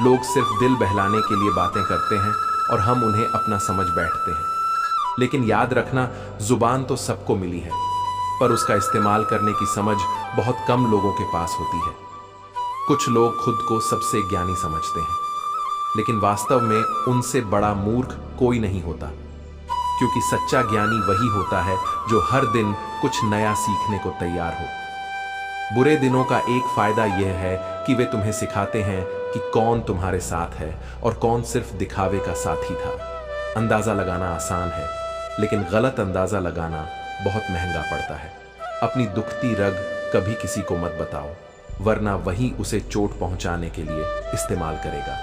लोग सिर्फ दिल बहलाने के लिए बातें करते हैं और हम उन्हें अपना समझ बैठते हैं। लेकिन याद रखना, जुबान तो सबको मिली है, पर उसका इस्तेमाल करने की समझ बहुत कम लोगों के पास होती है। कुछ लोग खुद को सबसे ज्ञानी समझते हैं, लेकिन वास्तव में उनसे बड़ा मूर्ख कोई नहीं होता, क्योंकि सच्चा ज्ञानी वही होता है जो हर दिन कुछ नया सीखने को तैयार हो। बुरे दिनों का एक फायदा यह है कि वे तुम्हें सिखाते हैं कि कौन तुम्हारे साथ है और कौन सिर्फ दिखावे का साथी था। अंदाजा लगाना आसान है, लेकिन गलत अंदाजा लगाना बहुत महंगा पड़ता है। अपनी दुखती रग कभी किसी को मत बताओ, वरना वही उसे चोट पहुंचाने के लिए इस्तेमाल करेगा।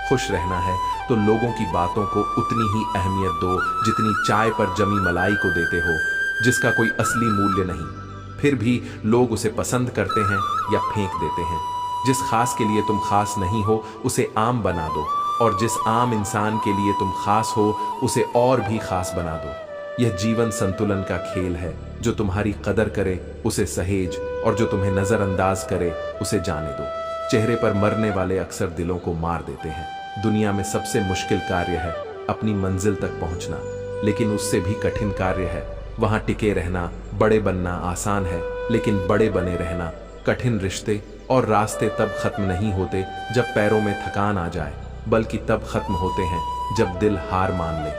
खुश रहना है तो लोगों की बातों को उतनी ही अहमियत दो जितनी चाय पर जमी मलाई को देते हो, जिसका कोई असली मूल्य नहीं। फिर भी लोग उसे पसंद करते हैं या फेंक देते हैं। जिस खास के लिए तुम खास नहीं हो, उसे आम बना दो, और जिस आम इंसान के लिए तुम खास हो, उसे और भी खास बना दो। यह जीवन संतुलन का खेल है। जो तुम्हारी कदर करे उसे सहेज, और जो तुम्हें नजरअंदाज करे उसे जाने दो। चेहरे पर मरने वाले अक्सर दिलों को मार देते हैं। दुनिया में सबसे मुश्किल कार्य है अपनी मंजिल तक पहुंचना, लेकिन उससे भी कठिन कार्य है वहां टिके रहना। बड़े बनना आसान है, लेकिन बड़े बने रहना कठिन। रिश्ते और रास्ते तब खत्म नहीं होते जब पैरों में थकान आ जाए, बल्कि तब खत्म होते हैं जब दिल हार मान ले।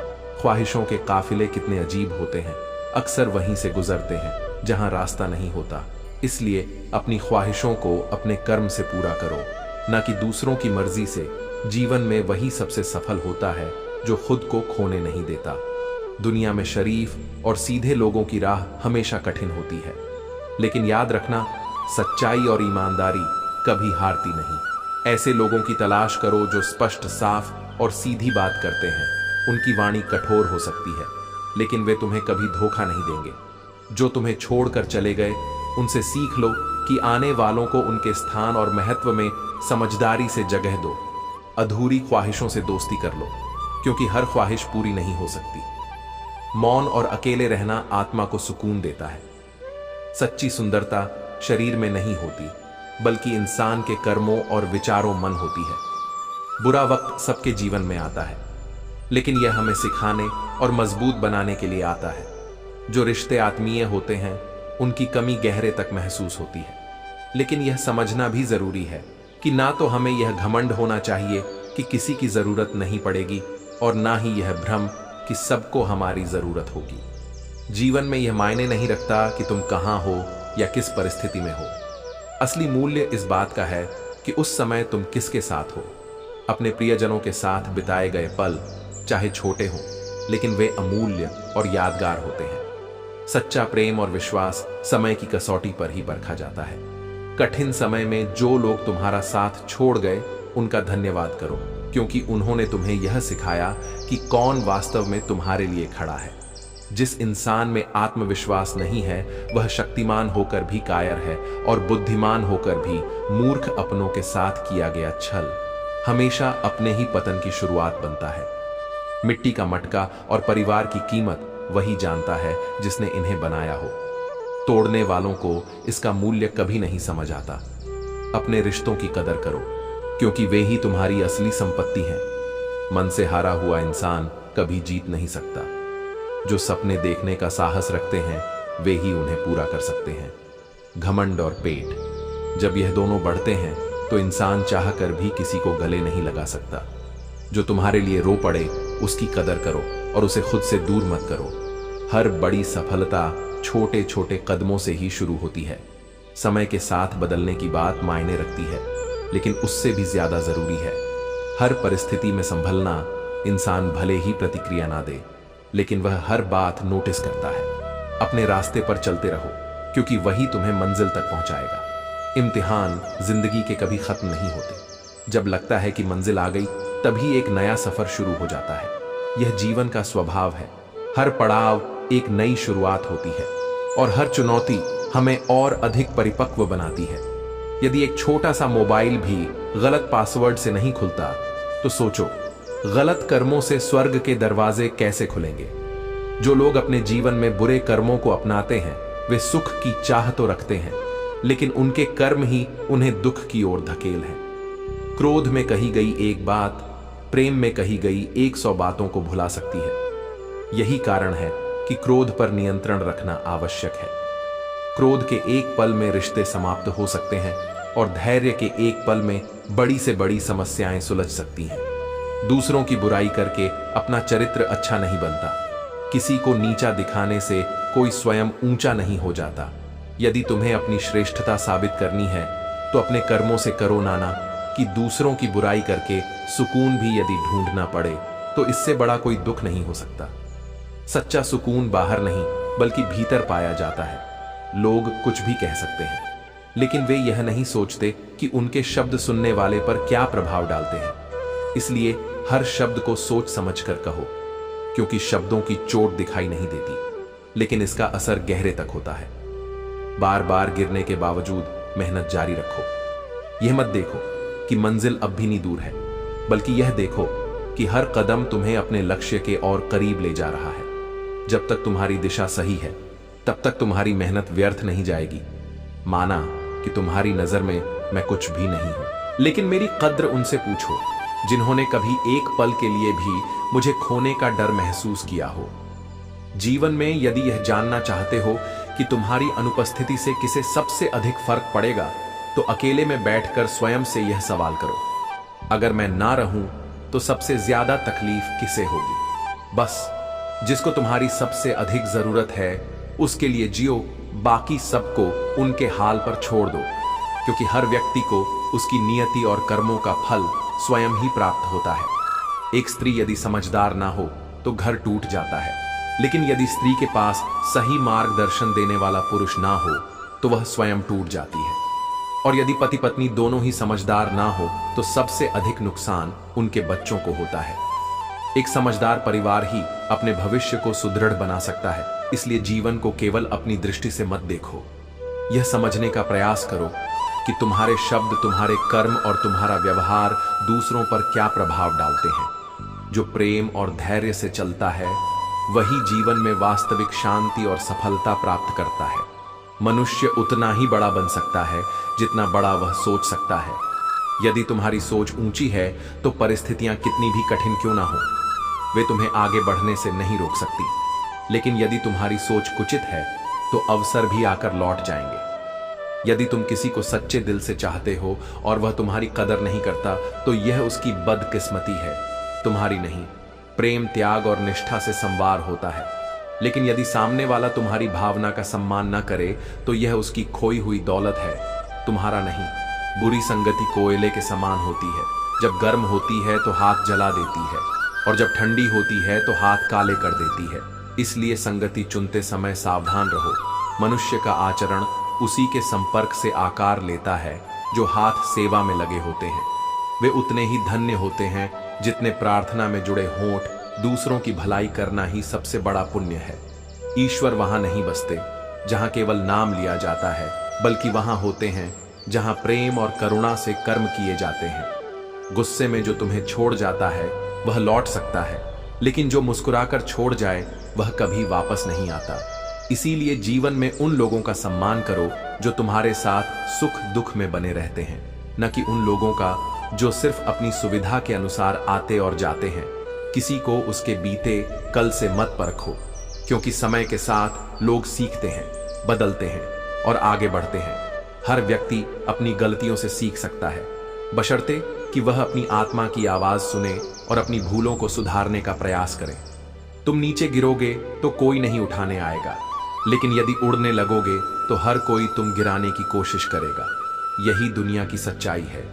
ख्वाहिशों के काफिले कितने अजीब होते हैं, अक्सर वहीं से गुजरते हैं जहां रास्ता नहीं होता। इसलिए अपनी ख्वाहिशों को अपने कर्म से पूरा करो, न कि दूसरों की मर्जी से। जीवन में वही सबसे सफल होता है जो खुद को खोने नहीं देता। दुनिया में शरीफ और सीधे लोगों की राह हमेशा कठिन होती है, लेकिन याद रखना, सच्चाई और ईमानदारी कभी हारती नहीं। ऐसे लोगों की तलाश करो जो स्पष्ट, साफ और सीधी बात करते हैं। उनकी वाणी कठोर हो सकती है, लेकिन वे तुम्हें कभी धोखा नहीं देंगे। जो तुम्हें छोड़कर चले गए, उनसे सीख लो कि आने वालों को उनके स्थान और महत्व में समझदारी से जगह दो। अधूरी ख्वाहिशों से दोस्ती कर लो, क्योंकि हर ख्वाहिश पूरी नहीं हो सकती। मौन और अकेले रहना आत्मा को सुकून देता है। सच्ची सुंदरता शरीर में नहीं होती, बल्कि इंसान के कर्मों और विचारों मन होती है। बुरा वक्त सबके जीवन में आता है, लेकिन यह हमें सिखाने और मजबूत बनाने के लिए आता है। जो रिश्ते आत्मीय होते हैं, उनकी कमी गहरे तक महसूस होती है, लेकिन यह समझना भी जरूरी है कि ना तो हमें यह घमंड होना चाहिए कि किसी की जरूरत नहीं पड़ेगी, और ना ही यह भ्रम कि सबको हमारी जरूरत होगी। जीवन में यह मायने नहीं रखता कि तुम कहां हो या किस परिस्थिति में हो। असली मूल्य इस बात का है कि उस समय तुम किसके साथ हो। अपने प्रियजनों के साथ बिताए गए पल चाहे छोटे हों, लेकिन वे अमूल्य और यादगार होते हैं। सच्चा प्रेम और विश्वास समय की कसौटी पर ही परखा जाता है। कठिन समय में जो लोग तुम्हारा साथ छोड़ गए, उनका धन्यवाद करो, क्योंकि उन्होंने तुम्हें यह सिखाया कि कौन वास्तव में तुम्हारे लिए खड़ा है। जिस इंसान में आत्मविश्वास नहीं है, वह शक्तिमान होकर भी कायर है, और बुद्धिमान होकर भी मूर्ख। अपनों के साथ किया गया छल हमेशा अपने ही पतन की शुरुआत बनता है। मिट्टी का मटका और परिवार की कीमत वही जानता है जिसने इन्हें बनाया हो। तोड़ने वालों को इसका मूल्य कभी नहीं समझ आता। अपने रिश्तों की कदर करो, क्योंकि वे ही तुम्हारी असली संपत्ति हैं। मन से हारा हुआ इंसान कभी जीत नहीं सकता। जो सपने देखने का साहस रखते हैं, वे ही उन्हें पूरा कर सकते हैं। घमंड और पेट, जब यह दोनों बढ़ते हैं तो इंसान चाह कर भी किसी को गले नहीं लगा सकता। जो तुम्हारे लिए रो पड़े, उसकी कदर करो और उसे खुद से दूर मत करो। हर बड़ी सफलता छोटे छोटे कदमों से ही शुरू होती है। समय के साथ बदलने की बात मायने रखती है, लेकिन उससे भी ज्यादा जरूरी है हर परिस्थिति में संभलना। इंसान भले ही प्रतिक्रिया ना दे, लेकिन वह हर बात नोटिस करता है। अपने रास्ते पर चलते रहो, क्योंकि वही तुम्हें मंजिल तक पहुंचाएगा। इम्तिहान जिंदगी के कभी खत्म नहीं होते। जब लगता है कि मंजिल आ गई, तभी एक नया सफर शुरू हो जाता है। यह जीवन का स्वभाव है। हर पड़ाव एक नई शुरुआत होती है और हर चुनौती हमें और अधिक परिपक्व बनाती है। यदि एक छोटा सा मोबाइल भी गलत पासवर्ड से नहीं खुलता, तो सोचो गलत कर्मों से स्वर्ग के दरवाजे कैसे खुलेंगे। जो लोग अपने जीवन में बुरे कर्मों को अपनाते हैं, वे सुख की चाह तो रखते हैं, लेकिन उनके कर्म ही उन्हें दुख की ओर धकेल है। क्रोध में कही गई एक बात प्रेम में कही गई 100 बातों को भुला सकती है। यही कारण है कि क्रोध पर नियंत्रण रखना आवश्यक है। क्रोध के एक पल में रिश्ते समाप्त हो सकते हैं और धैर्य के एक पल में बड़ी से बड़ी समस्याएं सुलझ सकती हैं। दूसरों की बुराई करके अपना चरित्र अच्छा नहीं बनता। किसी को नीचा दिखाने से कोई स्वयं ऊंचा नहीं हो जाता। यदि तुम्हें अपनी श्रेष्ठता साबित करनी है तो अपने कर्मों से करो नाना, कि दूसरों की बुराई करके सुकून भी यदि ढूंढना पड़े तो इससे बड़ा कोई दुख नहीं हो सकता। सच्चा सुकून बाहर नहीं बल्कि भीतर पाया जाता है। लोग कुछ भी कह सकते हैं, लेकिन वे यह नहीं सोचते कि उनके शब्द सुनने वाले पर क्या प्रभाव डालते हैं। इसलिए हर शब्द को सोच समझकर कहो, क्योंकि शब्दों की चोट दिखाई नहीं देती, लेकिन इसका असर गहरे तक होता है। बार बार गिरने के बावजूद मेहनत जारी रखो। यह मत देखो कि मंजिल अब भी नहीं दूर है, बल्कि यह देखो कि हर कदम तुम्हें अपने लक्ष्य के और करीब ले जा रहा है। जब तक तुम्हारी दिशा सही है, तब तक तुम्हारी मेहनत व्यर्थ नहीं जाएगी। माना कि तुम्हारी नजर में मैं कुछ भी नहीं हूं, लेकिन मेरी कद्र उनसे पूछो जिन्होंने कभी एक पल के लिए भी मुझे खोने का डर महसूस किया हो। जीवन में यदि यह जानना चाहते हो कि तुम्हारी अनुपस्थिति से किसे सबसे अधिक फर्क पड़ेगा, तो अकेले में बैठकर स्वयं से यह सवाल करो, अगर मैं ना रहूं तो सबसे ज्यादा तकलीफ किसे होगी। बस जिसको तुम्हारी सबसे अधिक जरूरत है उसके लिए जियो, बाकी सबको उनके हाल पर छोड़ दो, क्योंकि हर व्यक्ति को उसकी नियति और कर्मों का फल स्वयं ही प्राप्त होता है। एक स्त्री यदि समझदार ना हो तो घर टूट जाता है, लेकिन यदि स्त्री के पास सही मार्गदर्शन देने वाला पुरुष ना हो तो वह स्वयं टूट जाती है। और यदि पति पत्नी दोनों ही समझदार ना हो तो सबसे अधिक नुकसान उनके बच्चों को होता है। एक समझदार परिवार ही अपने भविष्य को सुदृढ़ बना सकता है। इसलिए जीवन को केवल अपनी दृष्टि से मत देखो। यह समझने का प्रयास करो कि तुम्हारे शब्द, तुम्हारे कर्म और तुम्हारा व्यवहार दूसरों पर क्या प्रभाव डालते हैं। जो प्रेम और धैर्य से चलता है वही जीवन में वास्तविक शांति और सफलता प्राप्त करता है। मनुष्य उतना ही बड़ा बन सकता है जितना बड़ा वह सोच सकता है। यदि तुम्हारी सोच ऊंची है तो परिस्थितियां कितनी भी कठिन क्यों ना हो, वे तुम्हें आगे बढ़ने से नहीं रोक सकती। लेकिन यदि तुम्हारी सोच कुचित है तो अवसर भी आकर लौट जाएंगे। यदि तुम किसी को सच्चे दिल से चाहते हो और वह तुम्हारी कदर नहीं करता, तो यह उसकी बदकिस्मती है, तुम्हारी नहीं। प्रेम, त्याग और निष्ठा से संवार होता है, लेकिन यदि सामने वाला तुम्हारी भावना का सम्मान न करे तो यह उसकी खोई हुई दौलत है, तुम्हारा नहीं। बुरी संगति कोयले के समान होती है, जब गर्म होती है तो हाथ जला देती है और जब ठंडी होती है तो हाथ काले कर देती है। इसलिए संगति चुनते समय सावधान रहो। मनुष्य का आचरण उसी के संपर्क से आकार लेता है जो हाथ सेवा में लगे होते हैं। वे उतने ही धन्य होते हैं जितने प्रार्थना में जुड़े होंठ। दूसरों की भलाई करना ही सबसे बड़ा पुण्य है। ईश्वर वहां नहीं बसते जहां केवल नाम लिया जाता है, बल्कि वहां होते हैं जहां प्रेम और करुणा से कर्म किए जाते हैं। गुस्से में जो तुम्हें छोड़ जाता है वह लौट सकता है, लेकिन जो मुस्कुराकर छोड़ जाए वह कभी वापस नहीं आता। इसीलिए जीवन में उन लोगों का सम्मान करो जो तुम्हारे साथ सुख दुख में बने रहते हैं, न कि उन लोगों का जो सिर्फ अपनी सुविधा के अनुसार आते और जाते हैं। किसी को उसके बीते कल से मत परखो, क्योंकि समय के साथ लोग सीखते हैं, बदलते हैं और आगे बढ़ते हैं। हर व्यक्ति अपनी गलतियों से सीख सकता है, बशर्ते कि वह अपनी आत्मा की आवाज सुने और अपनी भूलों को सुधारने का प्रयास करे। तुम नीचे गिरोगे तो कोई नहीं उठाने आएगा, लेकिन यदि उड़ने लगोगे तो हर कोई तुम गिराने की कोशिश करेगा। यही दुनिया की सच्चाई है।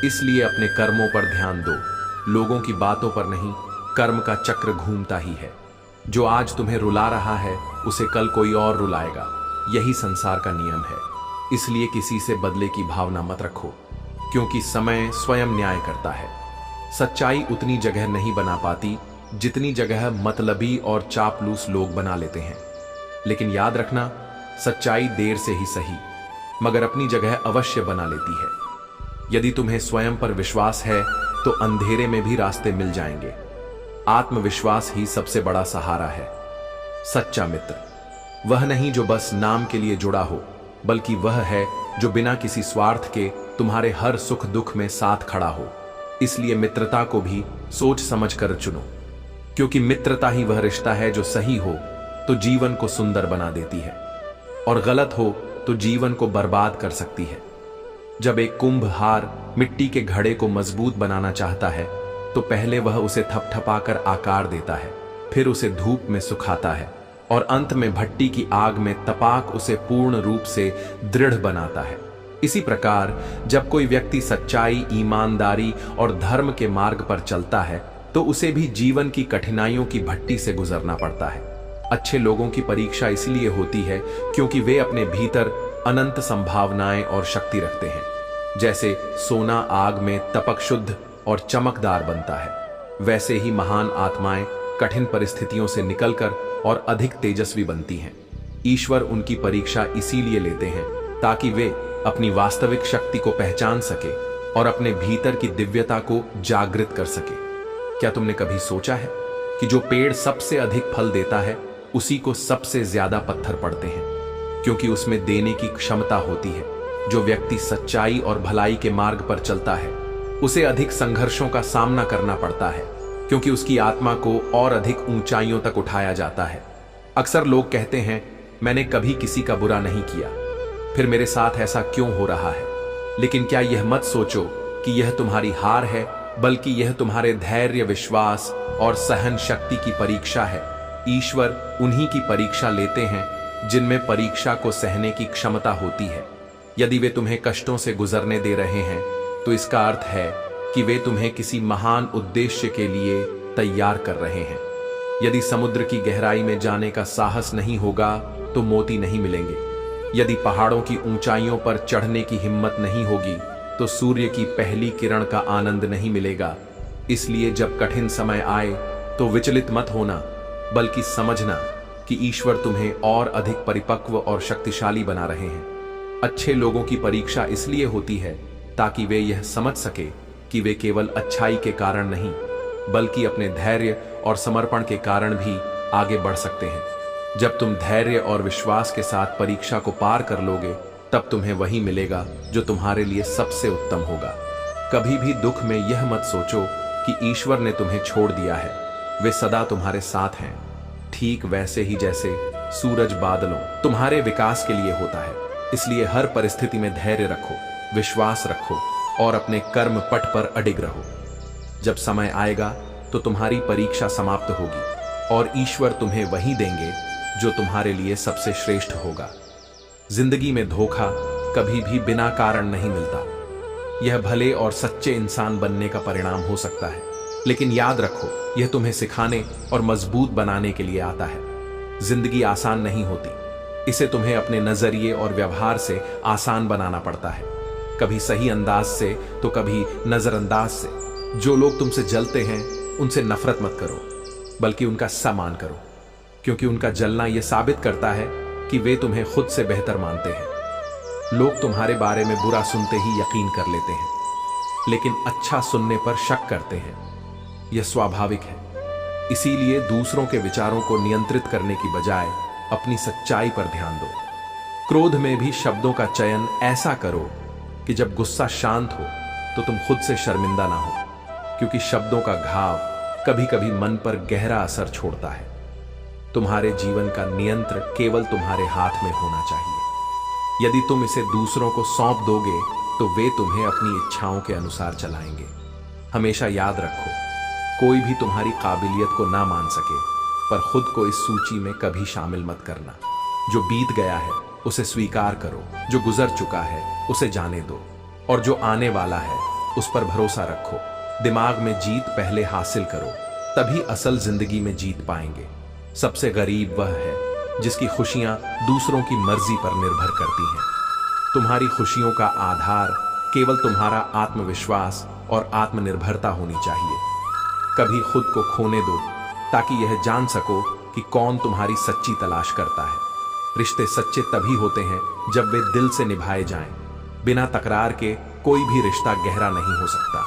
इसलिए अपने कर्मों पर ध्यान दो, लोगों की बातों पर नहीं। कर्म का चक्र घूमता ही है। जो आज तुम्हें रुला रहा है उसे कल कोई और रुलाएगा। यही संसार का नियम है। इसलिए किसी से बदले की भावना मत रखो, क्योंकि समय स्वयं न्याय करता है। सच्चाई उतनी जगह नहीं बना पाती जितनी जगह मतलबी और चापलूस लोग बना लेते हैं। लेकिन याद रखना, सच्चाई देर से ही सही मगर अपनी जगह अवश्य बना लेती है। यदि तुम्हें स्वयं पर विश्वास है तो अंधेरे में भी रास्ते मिल जाएंगे। आत्मविश्वास ही सबसे बड़ा सहारा है। सच्चा मित्र वह नहीं जो बस नाम के लिए जुड़ा हो, बल्कि वह है जो बिना किसी स्वार्थ के तुम्हारे हर सुख दुख में साथ खड़ा हो। इसलिए मित्रता को भी सोच समझ कर चुनो, क्योंकि मित्रता ही वह रिश्ता है जो सही हो तो जीवन को सुंदर बना देती है और गलत हो तो जीवन को बर्बाद कर सकती है। जब एक कुंभहार मिट्टी के घड़े को मजबूत बनाना चाहता है तो पहले वह उसे थपथपाकर आकार देता है, फिर उसे धूप में सुखाता है और अंत में भट्टी की आग में तपाक उसे पूर्ण रूप से दृढ़ बनाता है। इसी प्रकार जब कोई व्यक्ति सच्चाई, ईमानदारी और धर्म के मार्ग पर चलता है तो उसे भी जीवन की कठिनाइयों की भट्टी से गुजरना पड़ता है। अच्छे लोगों की परीक्षा इसलिए होती है क्योंकि वे अपने भीतर अनंत संभावनाएं और शक्ति रखते हैं। जैसे सोना आग में तपक शुद्ध और चमकदार बनता है, वैसे ही महान आत्माएं कठिन परिस्थितियों से निकलकर और अधिक तेजस्वी बनती हैं। ईश्वर उनकी परीक्षा इसीलिए लेते हैं ताकि वे अपनी वास्तविक शक्ति को पहचान सके और अपने भीतर की दिव्यता को जागृत कर सके। क्या तुमने कभी सोचा है कि जो पेड़ सबसे अधिक फल देता है उसी को सबसे ज्यादा पत्थर पड़ते हैं, क्योंकि उसमें देने की क्षमता होती है। जो व्यक्ति सच्चाई और भलाई के मार्ग पर चलता है उसे अधिक संघर्षों का सामना करना पड़ता है, क्योंकि उसकी आत्मा को और अधिक ऊंचाइयों तक उठाया जाता है। अक्सर लोग कहते हैं, मैंने कभी किसी का बुरा नहीं किया, फिर मेरे साथ ऐसा क्यों हो रहा है। लेकिन क्या यह मत सोचो कि यह तुम्हारी हार है, बल्कि यह तुम्हारे धैर्य, विश्वास और सहन शक्ति की परीक्षा है। ईश्वर उन्हीं की परीक्षा लेते हैं जिनमें परीक्षा को सहने की क्षमता होती है। यदि वे तुम्हें कष्टों से गुजरने दे रहे हैं तो इसका अर्थ है कि वे तुम्हें किसी महान उद्देश्य के लिए तैयार कर रहे हैं। यदि समुद्र की गहराई में जाने का साहस नहीं होगा तो मोती नहीं मिलेंगे। यदि पहाड़ों की ऊंचाइयों पर चढ़ने की हिम्मत नहीं होगी तो सूर्य की पहली किरण का आनंद नहीं मिलेगा। इसलिए जब कठिन समय आए तो विचलित मत होना, बल्कि समझना कि ईश्वर तुम्हें और अधिक परिपक्व और शक्तिशाली बना रहे हैं। अच्छे लोगों की परीक्षा इसलिए होती है ताकि वे यह समझ सके कि वे केवल अच्छाई के कारण नहीं, बल्कि अपने धैर्य और समर्पण के कारण भी आगे बढ़ सकते हैं। जब तुम धैर्य और विश्वास के साथ परीक्षा को पार कर लोगे तब तुम्हें वही मिलेगा जो तुम्हारे लिए सबसे उत्तम होगा। कभी भी दुख में यह मत सोचो कि ईश्वर ने तुम्हें छोड़ दिया है। वे सदा तुम्हारे साथ हैं, ठीक वैसे ही जैसे सूरज बादलों तुम्हारे विकास के लिए होता है। इसलिए हर परिस्थिति में धैर्य रखो, विश्वास रखो और अपने कर्म पट पर अडिग रहो। जब समय आएगा तो तुम्हारी परीक्षा समाप्त होगी और ईश्वर तुम्हें वही देंगे जो तुम्हारे लिए सबसे श्रेष्ठ होगा। जिंदगी में धोखा कभी भी बिना कारण नहीं मिलता। यह भले और सच्चे इंसान बनने का परिणाम हो सकता है, लेकिन याद रखो, यह तुम्हें सिखाने और मजबूत बनाने के लिए आता है। जिंदगी आसान नहीं होती, इसे तुम्हें अपने नजरिए और व्यवहार से आसान बनाना पड़ता है। कभी सही अंदाज से तो कभी नजरअंदाज से। जो लोग तुमसे जलते हैं उनसे नफरत मत करो, बल्कि उनका सम्मान करो, क्योंकि उनका जलना यह साबित करता है कि वे तुम्हें खुद से बेहतर मानते हैं। लोग तुम्हारे बारे में बुरा सुनते ही यकीन कर लेते हैं, लेकिन अच्छा सुनने पर शक करते हैं। यह स्वाभाविक है। इसीलिए दूसरों के विचारों को नियंत्रित करने की बजाय अपनी सच्चाई पर ध्यान दो। क्रोध में भी शब्दों का चयन ऐसा करो कि जब गुस्सा शांत हो तो तुम खुद से शर्मिंदा ना हो, क्योंकि शब्दों का घाव कभी कभी मन पर गहरा असर छोड़ता है। तुम्हारे जीवन का नियंत्रण केवल तुम्हारे हाथ में होना चाहिए। यदि तुम इसे दूसरों को सौंप दोगे तो वे तुम्हें अपनी इच्छाओं के अनुसार चलाएंगे। हमेशा याद रखो, कोई भी तुम्हारी काबिलियत को ना मान सके, पर खुद को इस सूची में कभी शामिल मत करना। जो बीत गया है उसे स्वीकार करो, जो गुजर चुका है उसे जाने दो, और जो आने वाला है उस पर भरोसा रखो। दिमाग में जीत पहले हासिल करो, तभी असल जिंदगी में जीत पाएंगे। सबसे गरीब वह है जिसकी खुशियां दूसरों की मर्जी पर निर्भर करती हैं। तुम्हारी खुशियों का आधार केवल तुम्हारा आत्मविश्वास और आत्मनिर्भरता होनी चाहिए। कभी खुद को खोने दो ताकि यह जान सको कि कौन तुम्हारी सच्ची तलाश करता है। रिश्ते सच्चे तभी होते हैं जब वे दिल से निभाए जाएं। बिना तकरार के कोई भी रिश्ता गहरा नहीं हो सकता।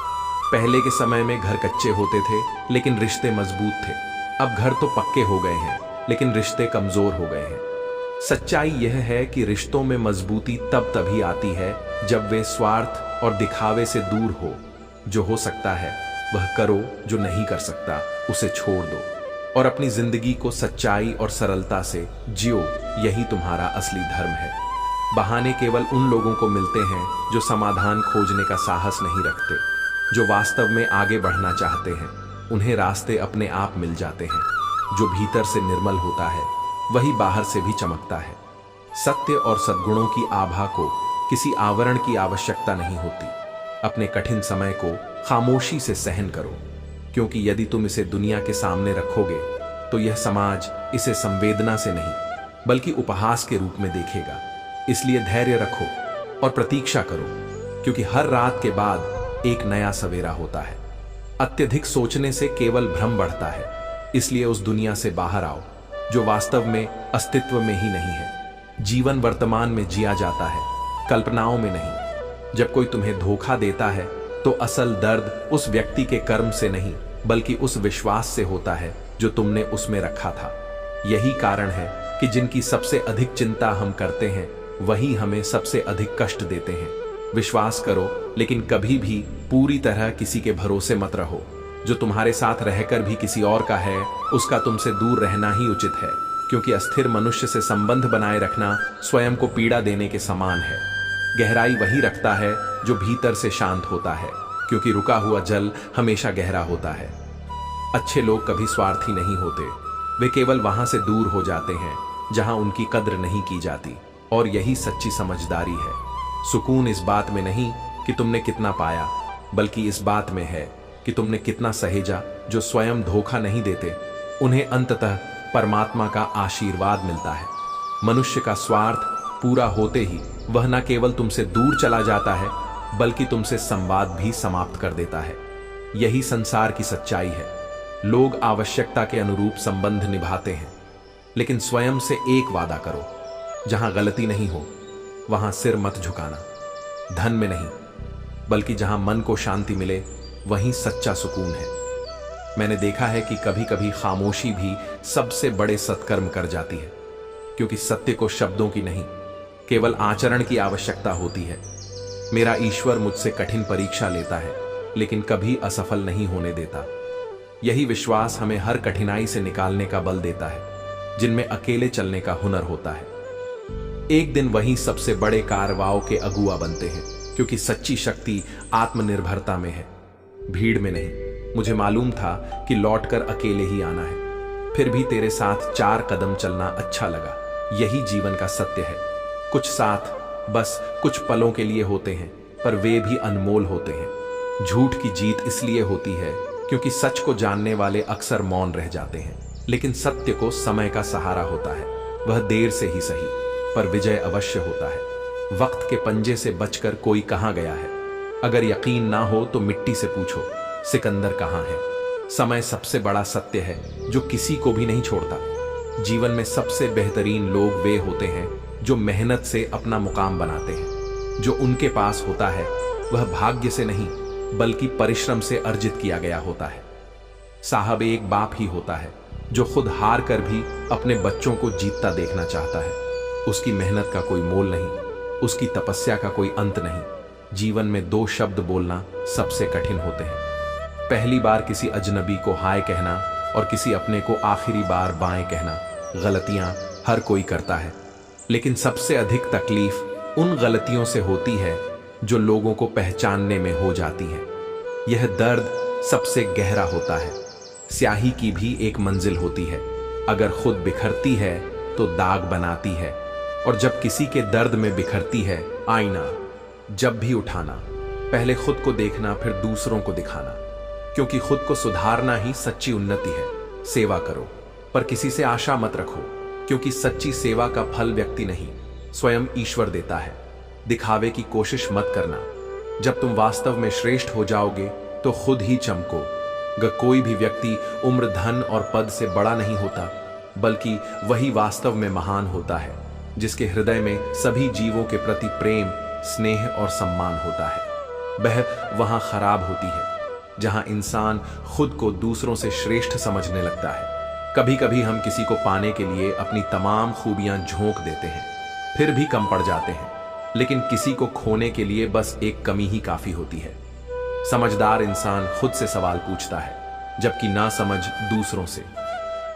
पहले के समय में घर कच्चे होते थे लेकिन रिश्ते मजबूत थे। अब घर तो पक्के हो गए हैं लेकिन रिश्ते कमजोर हो गए हैं। सच्चाई यह है कि रिश्तों में मजबूती तब तभी आती है जब वे स्वार्थ और दिखावे से दूर हो। जो हो सकता है वह करो, जो नहीं कर सकता उसे छोड़ दो और अपनी जिंदगी को सच्चाई और सरलता से जियो। यही तुम्हारा असली धर्म है। बहाने केवल उन लोगों को मिलते हैं जो समाधान खोजने का साहस नहीं रखते। जो वास्तव में आगे बढ़ना चाहते हैं उन्हें रास्ते अपने आप मिल जाते हैं। जो भीतर से निर्मल होता है वही बाहर से भी चमकता है। सत्य और सद्गुणों की आभा को किसी आवरण की आवश्यकता नहीं होती। अपने कठिन समय को खामोशी से सहन करो, क्योंकि यदि तुम इसे दुनिया के सामने रखोगे तो यह समाज इसे संवेदना से नहीं बल्कि उपहास के रूप में देखेगा। इसलिए धैर्य रखो और प्रतीक्षा करो, क्योंकि हर रात के बाद एक नया सवेरा होता है। अत्यधिक सोचने से केवल भ्रम बढ़ता है। इसलिए उस दुनिया से बाहर आओ जो वास्तव में अस्तित्व में ही नहीं है। जीवन वर्तमान में जिया जाता है, कल्पनाओं में नहीं। जब कोई तुम्हें धोखा देता है तो असल दर्द उस व्यक्ति के कर्म से नहीं बल्कि उस विश्वास से होता है जो तुमने उसमें रखा था। यही कारण है कि जिनकी सबसे अधिक चिंता हम करते हैं वही हमें सबसे अधिक कष्ट देते हैं। विश्वास करो, लेकिन कभी भी पूरी तरह किसी के भरोसे मत रहो। जो तुम्हारे साथ रहकर भी किसी और का है उसका तुमसे दूर रहना ही उचित है, क्योंकि अस्थिर मनुष्य से संबंध बनाए रखना स्वयं को पीड़ा देने के समान है। गहराई वही रखता है जो भीतर से शांत होता है, क्योंकि रुका हुआ जल हमेशा गहरा होता है। अच्छे लोग कभी स्वार्थी नहीं होते, वे केवल वहां से दूर हो जाते हैं जहां उनकी कद्र नहीं की जाती। और यही सच्ची समझदारी है। सुकून इस बात में नहीं कि तुमने कितना पाया, बल्कि इस बात में है कि तुमने कितना सहेजा। जो स्वयं धोखा नहीं देते उन्हें अंततः परमात्मा का आशीर्वाद मिलता है। मनुष्य का स्वार्थ पूरा होते ही वह न केवल तुमसे दूर चला जाता है बल्कि तुमसे संवाद भी समाप्त कर देता है। यही संसार की सच्चाई है। लोग आवश्यकता के अनुरूप संबंध निभाते हैं, लेकिन स्वयं से एक वादा करो, जहां गलती नहीं हो वहां सिर मत झुकाना। धन में नहीं बल्कि जहां मन को शांति मिले वहीं सच्चा सुकून है। मैंने देखा है कि कभी कभी खामोशी भी सबसे बड़े सत्कर्म कर जाती है, क्योंकि सत्य को शब्दों की नहीं केवल आचरण की आवश्यकता होती है। मेरा ईश्वर मुझसे कठिन परीक्षा लेता है लेकिन कभी असफल नहीं होने देता। यही विश्वास हमें हर कठिनाई से निकालने का बल देता है, जिनमें अकेले चलने का हुनर होता है। एक दिन वही सबसे बड़े कारवाओं के अगुआ बनते हैं, क्योंकि सच्ची शक्ति आत्मनिर्भरता में है, भीड़ में नहीं। मुझे मालूम था कि लौटकर अकेले ही आना है, फिर भी तेरे साथ 4 कदम चलना अच्छा लगा। यही जीवन का सत्य है। कुछ साथ बस कुछ पलों के लिए होते हैं, पर वे भी अनमोल होते हैं। झूठ की जीत इसलिए होती है क्योंकि सच को जानने वाले अक्सर मौन रह जाते हैं, लेकिन सत्य को समय का सहारा होता है। वह देर से ही सही पर विजय अवश्य होता है। वक्त के पंजे से बचकर कोई कहां गया है? अगर यकीन ना हो तो मिट्टी से पूछो, सिकंदर कहां है? समय सबसे बड़ा सत्य है जो किसी को भी नहीं छोड़ता। जीवन में सबसे बेहतरीन लोग वे होते हैं जो मेहनत से अपना मुकाम बनाते हैं। जो उनके पास होता है वह भाग्य से नहीं बल्कि परिश्रम से अर्जित किया गया होता है। साहब एक बाप ही होता है जो खुद हार कर भी अपने बच्चों को जीतता देखना चाहता है। उसकी मेहनत का कोई मोल नहीं, उसकी तपस्या का कोई अंत नहीं। जीवन में 2 शब्द बोलना सबसे कठिन होते हैं। पहली बार किसी अजनबी को हाय कहना और किसी अपने को आखिरी बार बाएं कहना। गलतियां हर कोई करता है, लेकिन सबसे अधिक तकलीफ उन गलतियों से होती है जो लोगों को पहचानने में हो जाती है। यह दर्द सबसे गहरा होता है। स्याही की भी एक मंजिल होती है, अगर खुद बिखरती है तो दाग बनाती है, और जब किसी के दर्द में बिखरती है आईना जब भी उठाना, पहले खुद को देखना फिर दूसरों को दिखाना, क्योंकि खुद को सुधारना ही सच्ची उन्नति है। सेवा करो पर किसी से आशा मत रखो, क्योंकि सच्ची सेवा का फल व्यक्ति नहीं स्वयं ईश्वर देता है। दिखावे की कोशिश मत करना। जब तुम वास्तव में श्रेष्ठ हो जाओगे तो खुद ही चमको। कोई भी व्यक्ति उम्र, धन और पद से बड़ा नहीं होता, बल्कि वही वास्तव में महान होता है जिसके हृदय में सभी जीवों के प्रति प्रेम, स्नेह और सम्मान होता है। वह वहां खराब होती है जहां इंसान खुद को दूसरों से श्रेष्ठ समझने लगता है। कभी कभी हम किसी को पाने के लिए अपनी तमाम खूबियां झोंक देते हैं, फिर भी कम पड़ जाते हैं, लेकिन किसी को खोने के लिए बस एक कमी ही काफी होती है। समझदार इंसान खुद से सवाल पूछता है, जबकि नासमझ दूसरों से।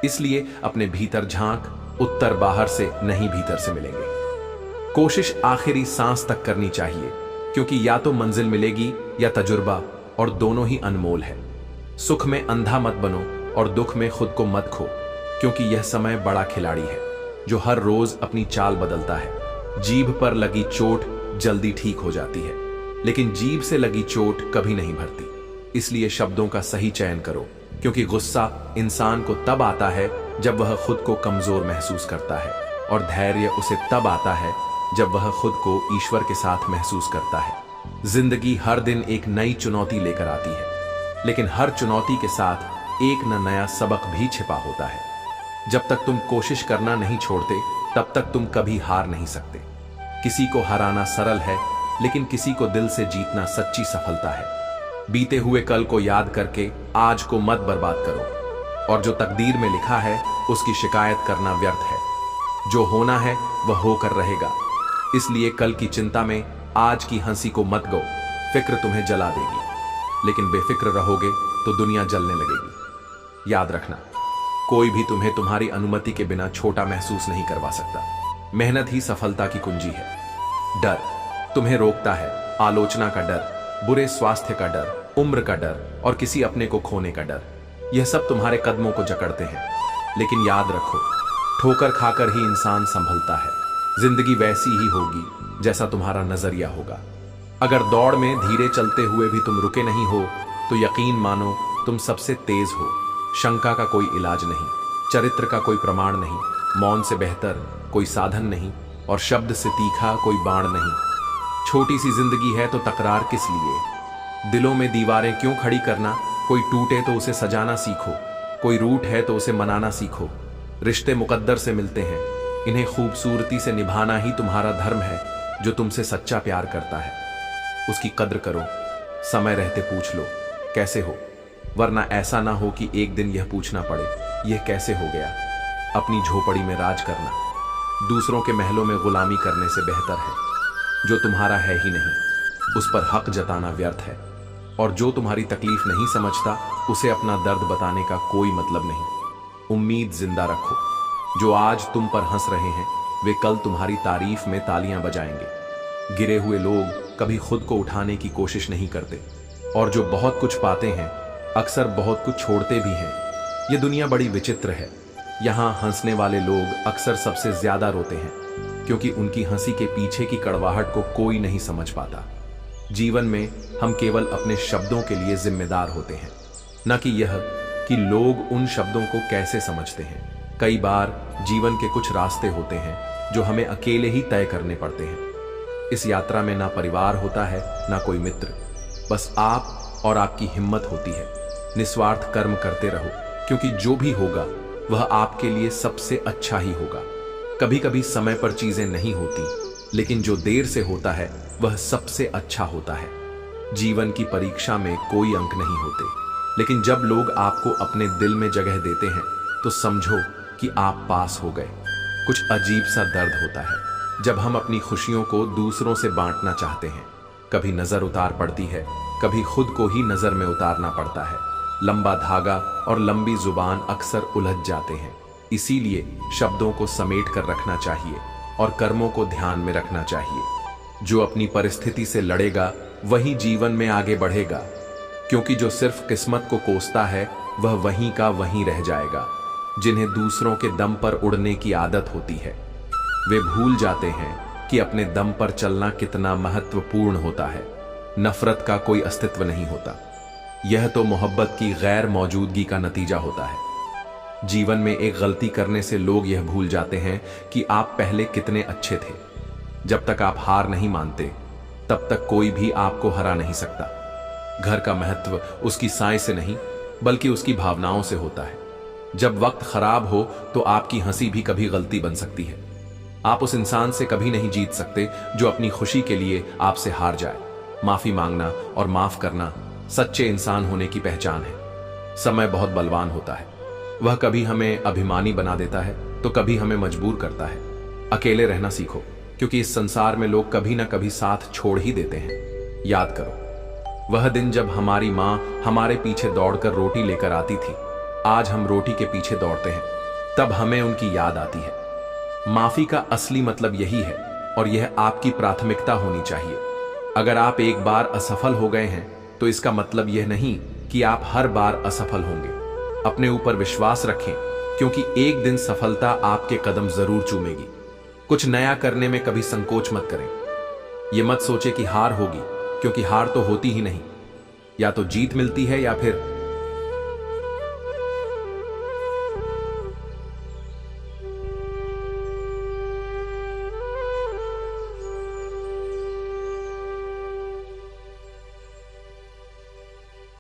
इसलिए अपने भीतर झांक, उत्तर बाहर से नहीं भीतर से मिलेंगे। कोशिश आखिरी सांस तक करनी चाहिए, क्योंकि या तो मंजिल मिलेगी या तजुर्बा, और दोनों ही अनमोल है। सुख में अंधा मत बनो और दुख में खुद को मत खो, क्योंकि यह समय बड़ा खिलाड़ी है जो हर रोज अपनी चाल बदलता है। जीभ पर लगी चोट जल्दी ठीक हो जाती है, लेकिन जीभ से लगी चोट कभी नहीं भरती। इसलिए शब्दों का सही चयन करो, क्योंकि गुस्सा इंसान को तब आता है जब वह खुद को कमजोर महसूस करता है, और धैर्य उसे तब आता है जब वह खुद को ईश्वर के साथ महसूस करता है। जिंदगी हर दिन एक नई चुनौती लेकर आती है, लेकिन हर चुनौती के साथ एक न नया सबक भी छिपा होता है। जब तक तुम कोशिश करना नहीं छोड़ते, तब तक तुम कभी हार नहीं सकते। किसी को हराना सरल है, लेकिन किसी को दिल से जीतना सच्ची सफलता है। बीते हुए कल को याद करके आज को मत बर्बाद करो, और जो तकदीर में लिखा है उसकी शिकायत करना व्यर्थ है। जो होना है वह होकर रहेगा, इसलिए कल की चिंता में आज की हंसी को मत गो। फिक्र तुम्हें जला देगी, लेकिन बेफिक्र रहोगे तो दुनिया जलने लगेगी। याद रखना, कोई भी तुम्हें तुम्हारी अनुमति के बिना छोटा महसूस नहीं करवा सकता। मेहनत ही सफलता की कुंजी है। डर तुम्हें रोकता है, आलोचना का डर, बुरे स्वास्थ्य का डर, उम्र का डर और किसी अपने को खोने का डर। यह सब तुम्हारे कदमों को जकड़ते हैं, लेकिन याद रखो, ठोकर खाकर ही इंसान संभलता है। जिंदगी वैसी ही होगी जैसा तुम्हारा नजरिया होगा। अगर दौड़ में धीरे चलते हुए भी तुम रुके नहीं हो, तो यकीन मानो तुम सबसे तेज हो। शंका का कोई इलाज नहीं, चरित्र का कोई प्रमाण नहीं, मौन से बेहतर कोई साधन नहीं, और शब्द से तीखा कोई बाण नहीं। छोटी सी जिंदगी है तो तकरार किस लिए? दिलों में दीवारें क्यों खड़ी करना? कोई टूटे तो उसे सजाना सीखो, कोई रूठ है तो उसे मनाना सीखो। रिश्ते मुकद्दर से मिलते हैं, इन्हें खूबसूरती से निभाना ही तुम्हारा धर्म है। जो तुमसे सच्चा प्यार करता है उसकी कद्र करो। समय रहते पूछ लो कैसे हो, वरना ऐसा ना हो कि एक दिन यह पूछना पड़े यह कैसे हो गया। अपनी झोपड़ी में राज करना दूसरों के महलों में गुलामी करने से बेहतर है। जो तुम्हारा है ही नहीं उस पर हक जताना व्यर्थ है, और जो तुम्हारी तकलीफ नहीं समझता उसे अपना दर्द बताने का कोई मतलब नहीं। उम्मीद जिंदा रखो, जो आज तुम पर हंस रहे हैं वे कल तुम्हारी तारीफ में तालियां बजाएंगे। गिरे हुए लोग कभी खुद को उठाने की कोशिश नहीं करते, और जो बहुत कुछ पाते हैं अक्सर बहुत कुछ छोड़ते भी हैं। ये दुनिया बड़ी विचित्र है। यहाँ हंसने वाले लोग अक्सर सबसे ज्यादा रोते हैं, क्योंकि उनकी हंसी के पीछे की कड़वाहट को कोई नहीं समझ पाता। जीवन में हम केवल अपने शब्दों के लिए जिम्मेदार होते हैं, न कि यह कि लोग उन शब्दों को कैसे समझते हैं। कई बार जीवन के कुछ रास्ते होते हैं जो हमें अकेले ही तय करने पड़ते हैं। इस यात्रा में ना परिवार होता है ना कोई मित्र, बस आप और आपकी हिम्मत होती है। निस्वार्थ कर्म करते रहो, क्योंकि जो भी होगा वह आपके लिए सबसे अच्छा ही होगा। कभी कभी समय पर चीजें नहीं होती, लेकिन जो देर से होता है वह सबसे अच्छा होता है। जीवन की परीक्षा में कोई अंक नहीं होते, लेकिन जब लोग आपको अपने दिल में जगह देते हैं तो समझो कि आप पास हो गए। कुछ अजीब सा दर्द होता है जब हम अपनी खुशियों को दूसरों से बांटना चाहते हैं। कभी नजर उतार पड़ती है, कभी खुद को ही नजर में उतारना पड़ता है। लंबा धागा और लंबी जुबान अक्सर उलझ जाते हैं। इसीलिए शब्दों को समेट कर रखना चाहिए और कर्मों को ध्यान में रखना चाहिए। जो अपनी परिस्थिति से लड़ेगा वही जीवन में आगे बढ़ेगा, क्योंकि जो सिर्फ किस्मत को कोसता है वह वहीं का वहीं रह जाएगा। जिन्हें दूसरों के दम पर उड़ने की आदत होती है वे भूल जाते हैं कि अपने दम पर चलना कितना महत्वपूर्ण होता है। नफरत का कोई अस्तित्व नहीं होता, यह तो मोहब्बत की गैर मौजूदगी का नतीजा होता है। जीवन में एक गलती करने से लोग यह भूल जाते हैं कि आप पहले कितने अच्छे थे। जब तक आप हार नहीं मानते तब तक कोई भी आपको हरा नहीं सकता। घर का महत्व उसकी साय से नहीं बल्कि उसकी भावनाओं से होता है। जब वक्त खराब हो तो आपकी हंसी भी कभी गलती बन सकती है। आप उस इंसान से कभी नहीं जीत सकते जो अपनी खुशी के लिए आपसे हार जाए। माफी मांगना और माफ करना सच्चे इंसान होने की पहचान है। समय बहुत बलवान होता है। वह कभी हमें अभिमानी बना देता है तो कभी हमें मजबूर करता है। अकेले रहना सीखो, क्योंकि इस संसार में लोग कभी ना कभी साथ छोड़ ही देते हैं। याद करो वह दिन जब हमारी माँ हमारे पीछे दौड़कर रोटी लेकर आती थी। आज हम रोटी के पीछे दौड़ते हैं, तब हमें उनकी याद आती है। माफी का असली मतलब यही है और यह आपकी प्राथमिकता होनी चाहिए। अगर आप एक बार असफल हो गए हैं तो इसका मतलब यह नहीं कि आप हर बार असफल होंगे। अपने ऊपर विश्वास रखें, क्योंकि एक दिन सफलता आपके कदम जरूर चूमेगी। कुछ नया करने में कभी संकोच मत करें। यह मत सोचे कि हार होगी, क्योंकि हार तो होती ही नहीं। या तो जीत मिलती है या फिर